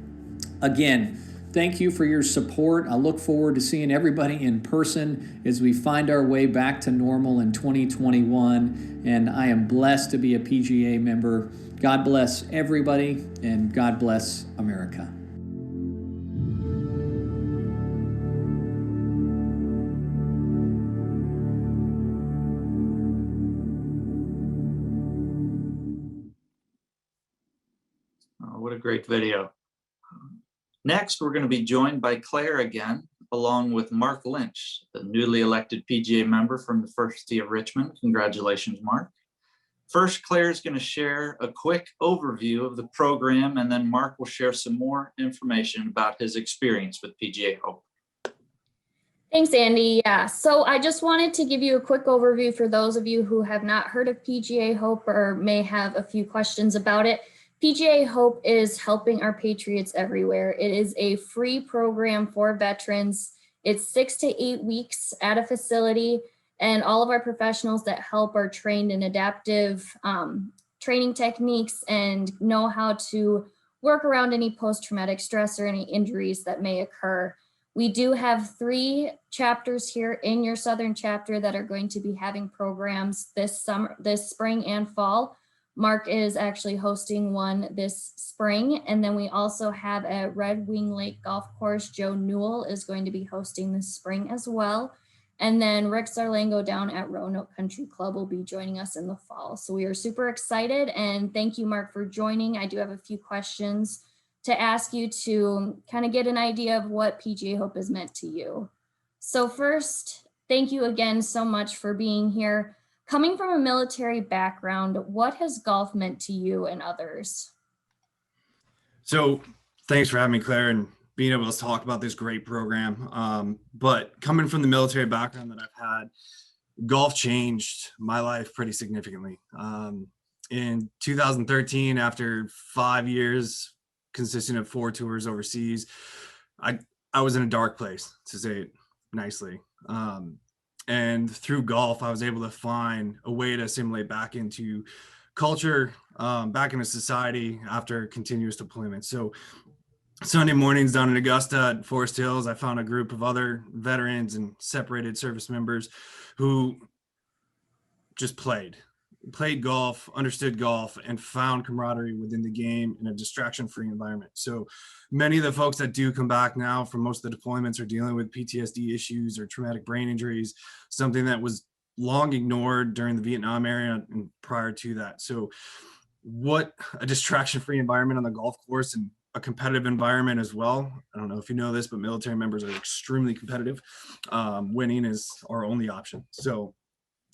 Again, thank you for your support. I look forward to seeing everybody in person as we find our way back to normal in 2021. And I am blessed to be a PGA member. God bless everybody, and God bless America. What a great video. Next, we're going to be joined by Claire again, along with Mark Lynch, the newly elected PGA member from the First Tee of Richmond. Congratulations, Mark. First, Claire is going to share a quick overview of the program, and then Mark will share some more information about his experience with PGA Hope. Thanks, Andy. Yeah, so I just wanted to give you a quick overview for those of you who have not heard of PGA Hope or may have a few questions about it. PGA Hope is helping our patriots everywhere. It is a free program for veterans. It's 6 to 8 weeks at a facility, and all of our professionals that help are trained in adaptive training techniques and know how to work around any post-traumatic stress or any injuries that may occur. We do have 3 chapters here in your Southern chapter that are going to be having programs this spring and fall. Mark is actually hosting one this spring. And then we also have at Red Wing Lake Golf Course, Joe Newell is going to be hosting this spring as well. And then Rick Zarlango down at Roanoke Country Club will be joining us in the fall. So we are super excited, and thank you, Mark, for joining. I do have a few questions to ask you to kind of get an idea of what PGA Hope has meant to you. So first, thank you again so much for being here. Coming from a military background, what has golf meant to you and others? So thanks for having me, Claire, and being able to talk about this great program. But coming from the military background that I've had, golf changed my life pretty significantly. In 2013, after 5 years consisting of 4 tours overseas, I was in a dark place, to say it nicely. And through golf, I was able to find a way to assimilate back into culture, back into society after continuous deployment. So Sunday mornings down in Augusta at Forest Hills, I found a group of other veterans and separated service members who just played golf, understood golf, and found camaraderie within the game in a distraction-free environment. So many of the folks that do come back now from most of the deployments are dealing with PTSD issues or traumatic brain injuries, something that was long ignored during the Vietnam era and prior to that. So what a distraction-free environment on the golf course, and a competitive environment as well. I don't know if you know this, but military members are extremely competitive. Winning is our only option. So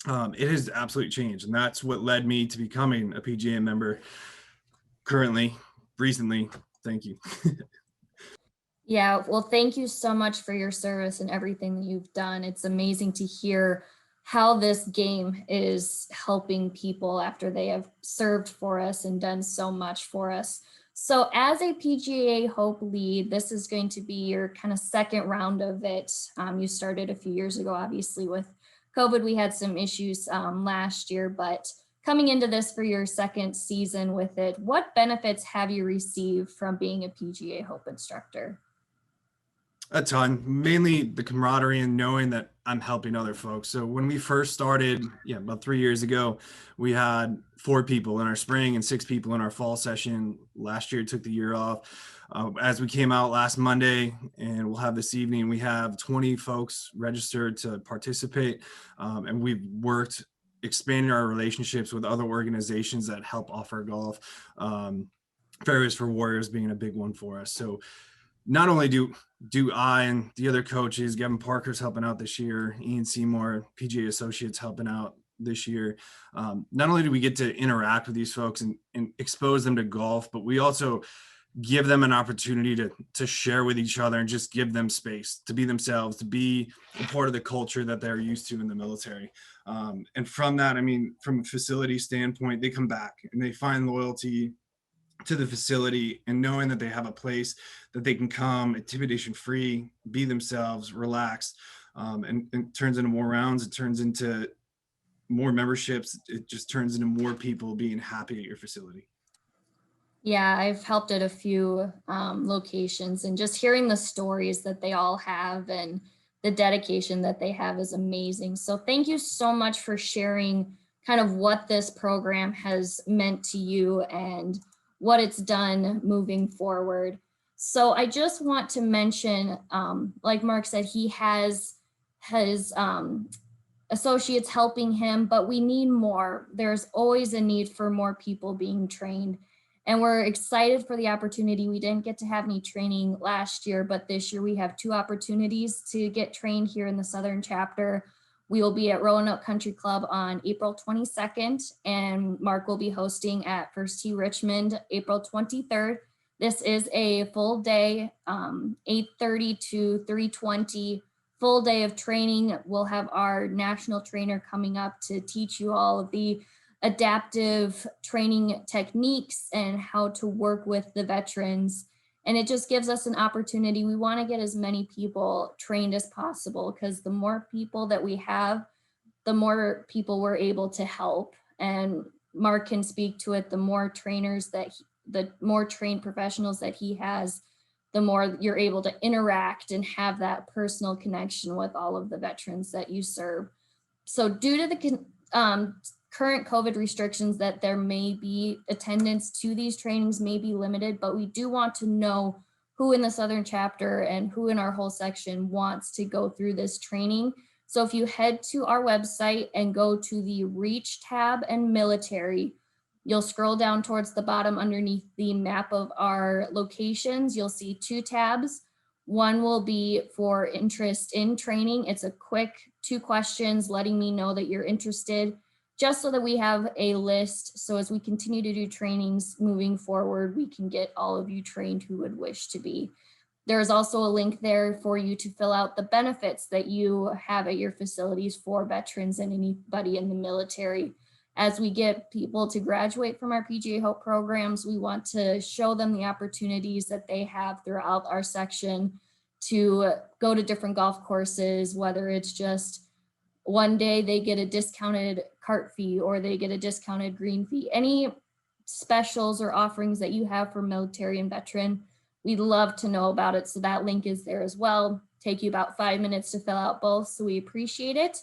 it has absolutely changed, and that's what led me to becoming a PGA member recently. Thank you. Yeah, well, thank you so much for your service and everything that you've done. It's amazing to hear how this game is helping people after they have served for us and done so much for us. So as a PGA Hope lead, this is going to be your kind of second round of it. You started a few years ago, obviously with COVID, we had some issues last year, but coming into this for your second season with it, what benefits have you received from being a PGA Hope instructor? A ton, mainly the camaraderie and knowing that I'm helping other folks. So when we first started, about 3 years ago, we had 4 people in our spring and 6 people in our fall session. Last year, took the year off. As we came out last Monday, and we'll have this evening, we have 20 folks registered to participate. And we've worked expanding our relationships with other organizations that help offer golf. Fairways for Warriors being a big one for us. So not only do I and the other coaches, Gavin Parker's helping out this year, Ian Seymour, PGA Associates helping out this year. Not only do we get to interact with these folks and expose them to golf, but we also give them an opportunity to share with each other and just give them space to be themselves, to be a part of the culture that they're used to in the military. And from that, I mean, from a facility standpoint, they come back and they find loyalty to the facility, and knowing that they have a place that they can come intimidation free, be themselves, relaxed, and it turns into more rounds. It turns into more memberships. It just turns into more people being happy at your facility. Yeah, I've helped at a few locations, and just hearing the stories that they all have and the dedication that they have is amazing. So thank you so much for sharing kind of what this program has meant to you and what it's done moving forward. So I just want to mention, like Mark said, he has associates helping him, but we need more. There's always a need for more people being trained. And we're excited for the opportunity. We didn't get to have any training last year, but this year we have 2 opportunities to get trained here in the Southern chapter. We will be at Roanoke Country Club on April 22nd, and Mark will be hosting at First Tee Richmond, April 23rd. This is a full day, 8:30 to 3:20, full day of training. We'll have our national trainer coming up to teach you all of the adaptive training techniques and how to work with the veterans. And it just gives us an opportunity. We want to get as many people trained as possible, because the more people that we have, the more people we're able to help. And Mark can speak to it. The more trainers the more trained professionals that he has, the more you're able to interact and have that personal connection with all of the veterans that you serve. So due to the current COVID restrictions, that there may be attendance to these trainings may be limited, but we do want to know who in the Southern chapter and who in our whole section wants to go through this training. So if you head to our website and go to the Reach tab and military, you'll scroll down towards the bottom underneath the map of our locations. You'll see 2 tabs. One will be for interest in training. It's a quick 2 questions letting me know that you're interested. just so that we have a list. So as we continue to do trainings moving forward, we can get all of you trained who would wish to be. There's also a link there for you to fill out the benefits that you have at your facilities for veterans and anybody in the military. As we get people to graduate from our PGA Hope programs, we want to show them the opportunities that they have throughout our section to go to different golf courses, whether it's just one day they get a discounted cart fee or they get a discounted green fee. Any specials or offerings that you have for military and veteran, we'd love to know about it. So that link is there as well. Take you about 5 minutes to fill out both. So we appreciate it.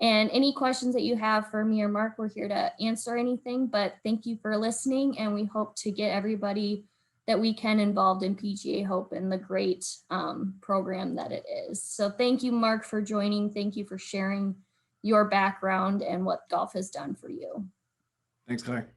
And any questions that you have for me or Mark, we're here to answer anything, but thank you for listening. And we hope to get everybody that we can involved in PGA Hope and the great program that it is. So thank you, Mark, for joining. Thank you for sharing your background and what golf has done for you. Thanks, Claire.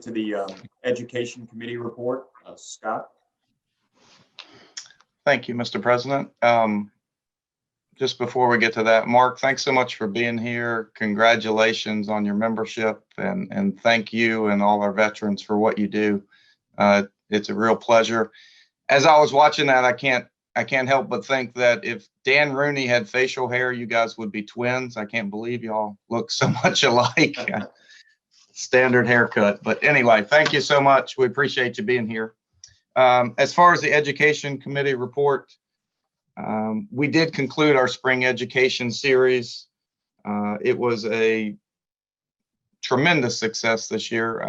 To the Education Committee report, Scott. Thank you, Mr. President. Just before we get to that, Mark, thanks so much for being here. Congratulations on your membership, and thank you and all our veterans for what you do. It's a real pleasure. As I was watching that, I can't help but think that if Dan Rooney had facial hair, you guys would be twins. I can't believe y'all look so much alike. Standard haircut. But anyway, thank you so much. We appreciate you being here. As far as the Education Committee report, we did conclude our spring education series. It was a tremendous success this year.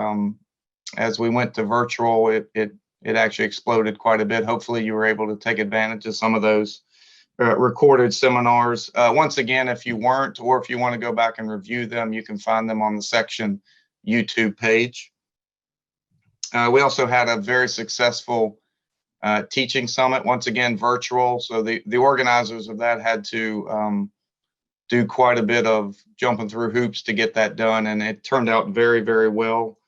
As we went to virtual, it actually exploded quite a bit. Hopefully you were able to take advantage of some of those recorded seminars. Once again, if you weren't, or if you want to go back and review them, you can find them on the section YouTube page. We also had a very successful teaching summit, once again virtual. So the organizers of that had to do quite a bit of jumping through hoops to get that done, and it turned out very, very well.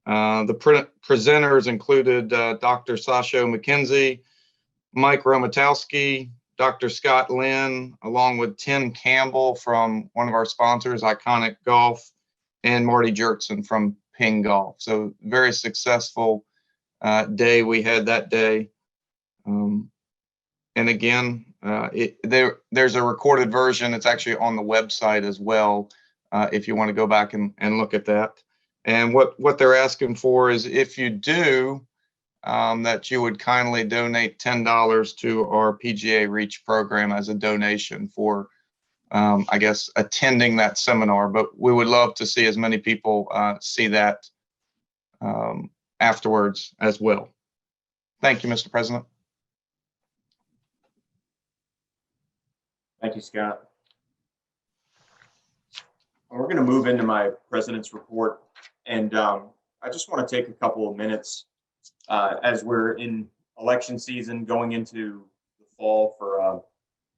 The presenters included Dr. Sasho McKenzie, Mike Romatowski, Dr. Scott Lynn, along with Tim Campbell from one of our sponsors, Iconic Golf, and Marty Jerkson from Ping Golf. So very successful day we had that day. And again, there's a recorded version. It's actually on the website as well, if you want to go back and look at that. And what they're asking for is, if you do, that you would kindly donate $10 to our PGA Reach program as a donation for I guess, attending that seminar, but we would love to see as many people see that afterwards as well. Thank you, Mr. President. Thank you, Scott. We're going to move into my president's report, and I just want to take a couple of minutes as we're in election season going into the fall for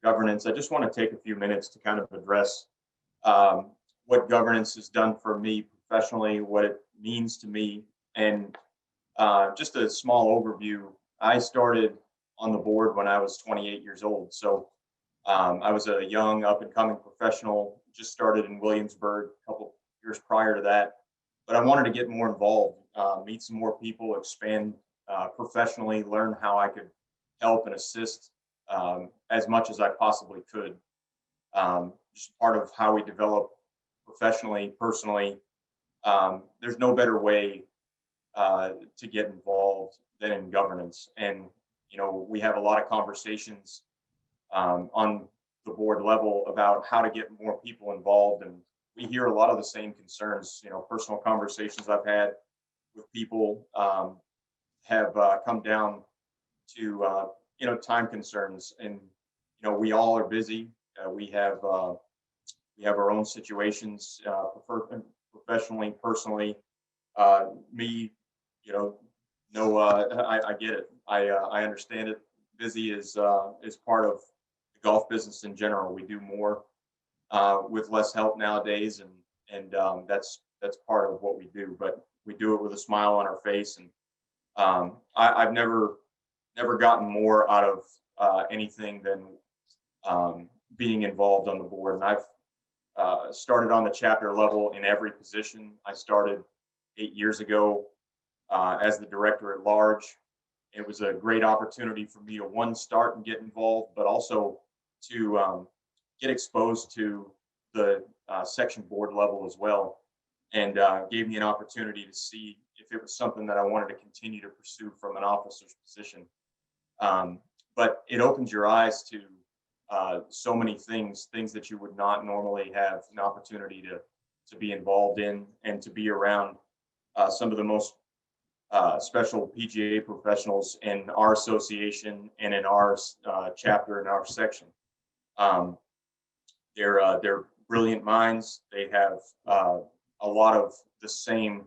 governance. I just want to take a few minutes to kind of address what governance has done for me professionally, what it means to me, and just a small overview. I started on the board when I was 28 years old. So I was a young up and coming professional, just started in Williamsburg a couple years prior to that, but I wanted to get more involved, meet some more people, expand professionally, learn how I could help and assist as much as I possibly could. Just part of how we develop professionally, personally. There's no better way to get involved than in governance. And, you know, we have a lot of conversations on the board level about how to get more people involved. And we hear a lot of the same concerns. You know, personal conversations I've had with people have come down to, you know, time concerns. And, you know, we all are busy. We have our own situations, professionally, personally. Me, you know, no, I get it. I understand it. Busy is part of the golf business in general. We do more with less help nowadays, and that's part of what we do. But we do it with a smile on our face, and I've never gotten more out of anything than being involved on the board. And I've started on the chapter level in every position. I started 8 years ago as the director at large. It was a great opportunity for me to start and get involved, but also to get exposed to the section board level as well, and gave me an opportunity to see if it was something that I wanted to continue to pursue from an officer's position. But it opens your eyes to so many things that you would not normally have an opportunity to be involved in, and to be around some of the most special PGA professionals in our association and in our chapter in our section. They're brilliant minds. They have a lot of the same.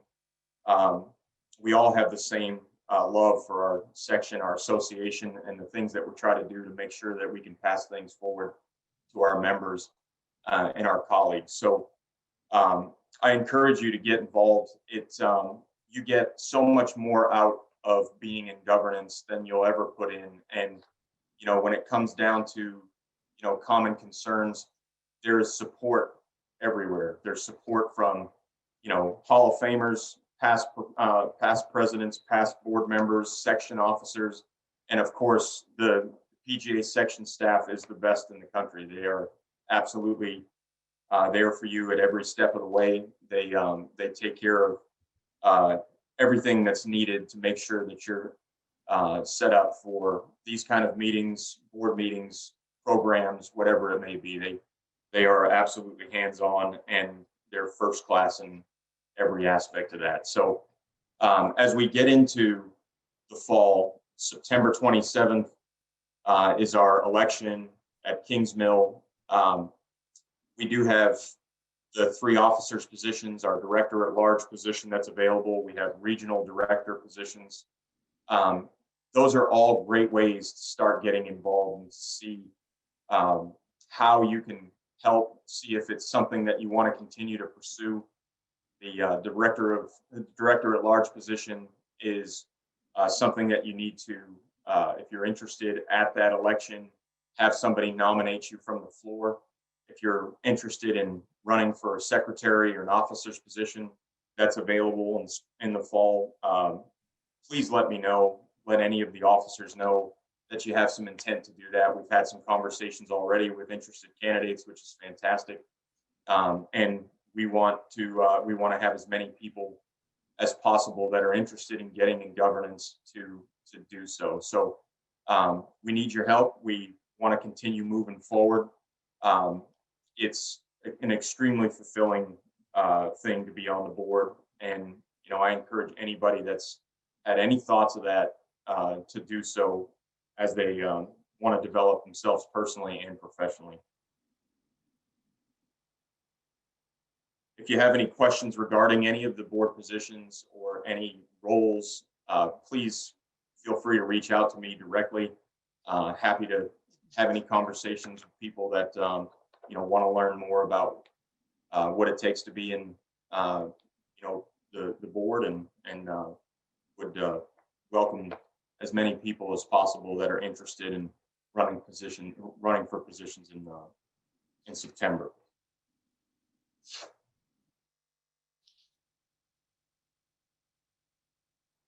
We all have the same love for our section, our association, and the things that we try to do to make sure that we can pass things forward to our members and our colleagues. So I encourage you to get involved. You get so much more out of being in governance than you'll ever put in. And, when it comes down to, common concerns, there's support everywhere. There's support from, Hall of Famers, past presidents, past board members, section officers, and of course, the PGA section staff is the best in the country. They are absolutely there for you at every step of the way. They take care of everything that's needed to make sure that you're set up for these kind of meetings, board meetings, programs, whatever it may be. They are absolutely hands-on, and they're first class in every aspect of that. So as we get into the fall, September 27th is our election at Kings Mill. We do have the 3 officers positions, our director at large position that's available. We have regional director positions. Those are all great ways to start getting involved and see how you can help, see if it's something that you want to continue to pursue. The director at large position is something that you need to, if you're interested at that election, have somebody nominate you from the floor. If you're interested in running for a secretary or an officer's position, that's available in the fall. Please let me know. Let any of the officers know that you have some intent to do that. We've had some conversations already with interested candidates, which is fantastic. And we want to have as many people as possible that are interested in getting in governance to do so. So we need your help. We want to continue moving forward. It's an extremely fulfilling thing to be on the board, and I encourage anybody that's had any thoughts of that to do so as they want to develop themselves personally and professionally. If you have any questions regarding any of the board positions or any roles, please feel free to reach out to me directly. Happy to have any conversations with people that want to learn more about what it takes to be in the board, and would welcome as many people as possible that are interested in running for positions in September.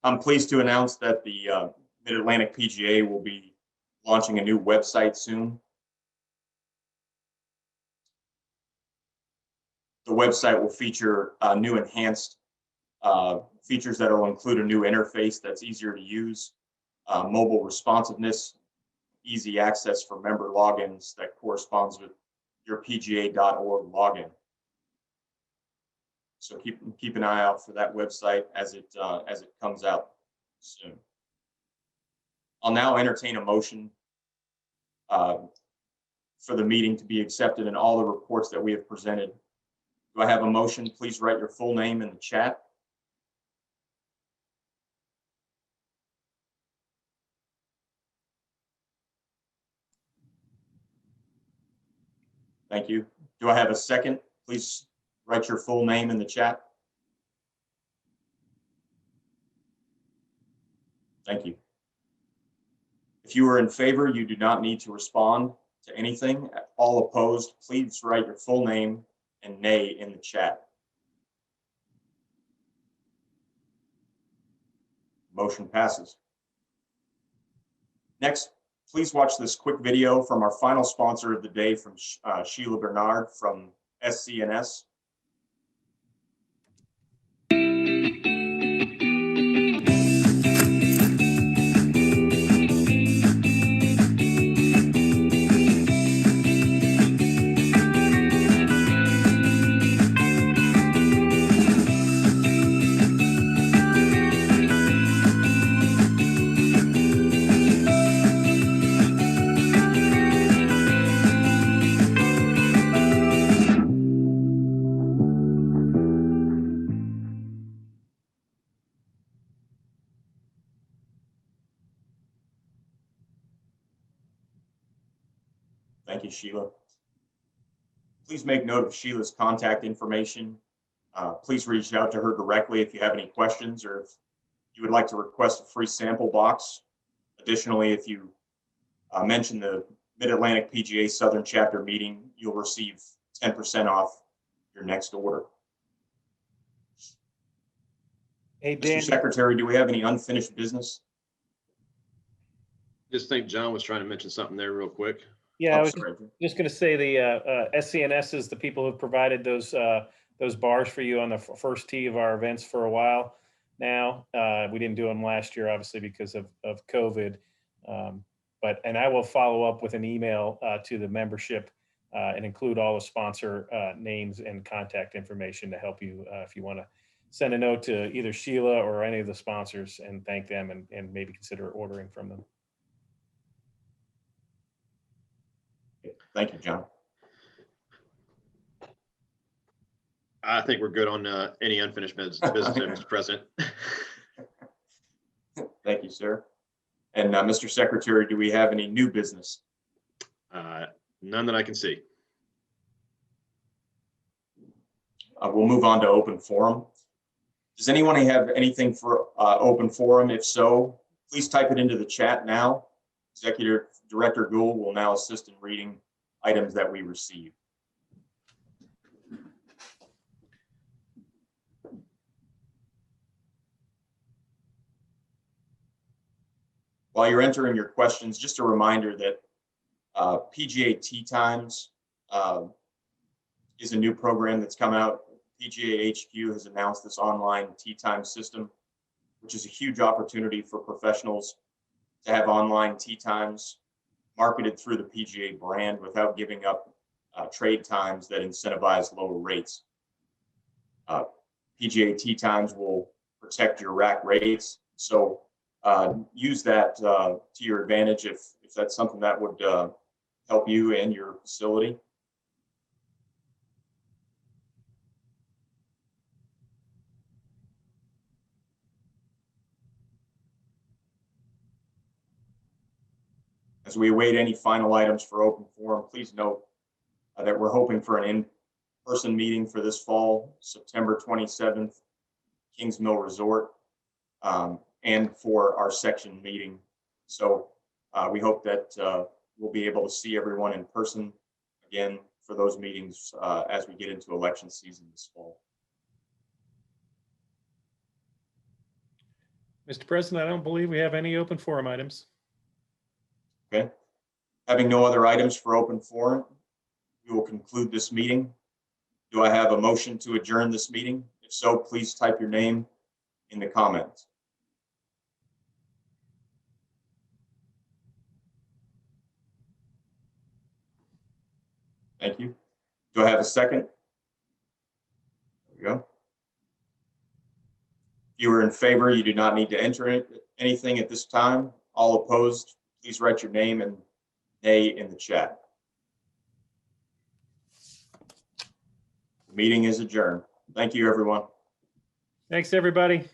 I'm pleased to announce that the Mid-Atlantic PGA will be launching a new website soon. The website will feature new enhanced features that will include a new interface that's easier to use, mobile responsiveness, easy access for member logins that corresponds with your PGA.org login. So keep an eye out for that website as it comes out soon. I'll now entertain a motion for the meeting to be accepted in all the reports that we have presented. Do I have a motion? Please write your full name in the chat. Thank you. Do I have a second? Please write your full name in the chat. Thank you. If you are in favor, you do not need to respond to anything. All opposed, please write your full name and nay in the chat. Motion passes. Next, please watch this quick video from our final sponsor of the day, from Sheila Bernard from SCNS. Thank you, Sheila. Please make note of Sheila's contact information. Please reach out to her directly if you have any questions or if you would like to request a free sample box. Additionally, if you mention the Mid-Atlantic PGA Southern Chapter meeting, you'll receive 10% off your next order. Hey, Mr. Dan. Secretary, do we have any unfinished business? Just think John was trying to mention something there real quick. Yeah, I was just going to say the SCNS is the people who have provided those bars for you on the first tee of our events for a while now. We didn't do them last year, obviously, because of COVID. And I will follow up with an email to the membership and include all the sponsor names and contact information to help you if you want to send a note to either Sheila or any of the sponsors and thank them and maybe consider ordering from them. Thank you, John. I think we're good on any unfinished business, Mr. President. Thank you, sir. And Mr. Secretary, do we have any new business? None that I can see. We'll move on to open forum. Does anyone have anything for open forum? If so, please type it into the chat now. Executive Director Gould will now assist in reading items that we receive. While you're entering your questions, just a reminder that PGA Tee Times is a new program that's come out. PGA HQ has announced this online tee time system, which is a huge opportunity for professionals to have online tee times marketed through the PGA brand without giving up trade times that incentivize lower rates. PGA Tee Times will protect your rack rates. So use that to your advantage if that's something that would help you and your facility. As we await any final items for open forum, please note that we're hoping for an in-person meeting for this fall, September 27th, Kings Mill Resort, and for our section meeting. So we hope that we'll be able to see everyone in person again for those meetings as we get into election season this fall. Mr. President, I don't believe we have any open forum items. Okay. Having no other items for open forum, we will conclude this meeting. Do I have a motion to adjourn this meeting? If so, please type your name in the comments. Thank you. Do I have a second? There we go. If you are in favor, you do not need to enter anything at this time. All opposed, please write your name and nay in the chat. The meeting is adjourned. Thank you, everyone. Thanks, everybody.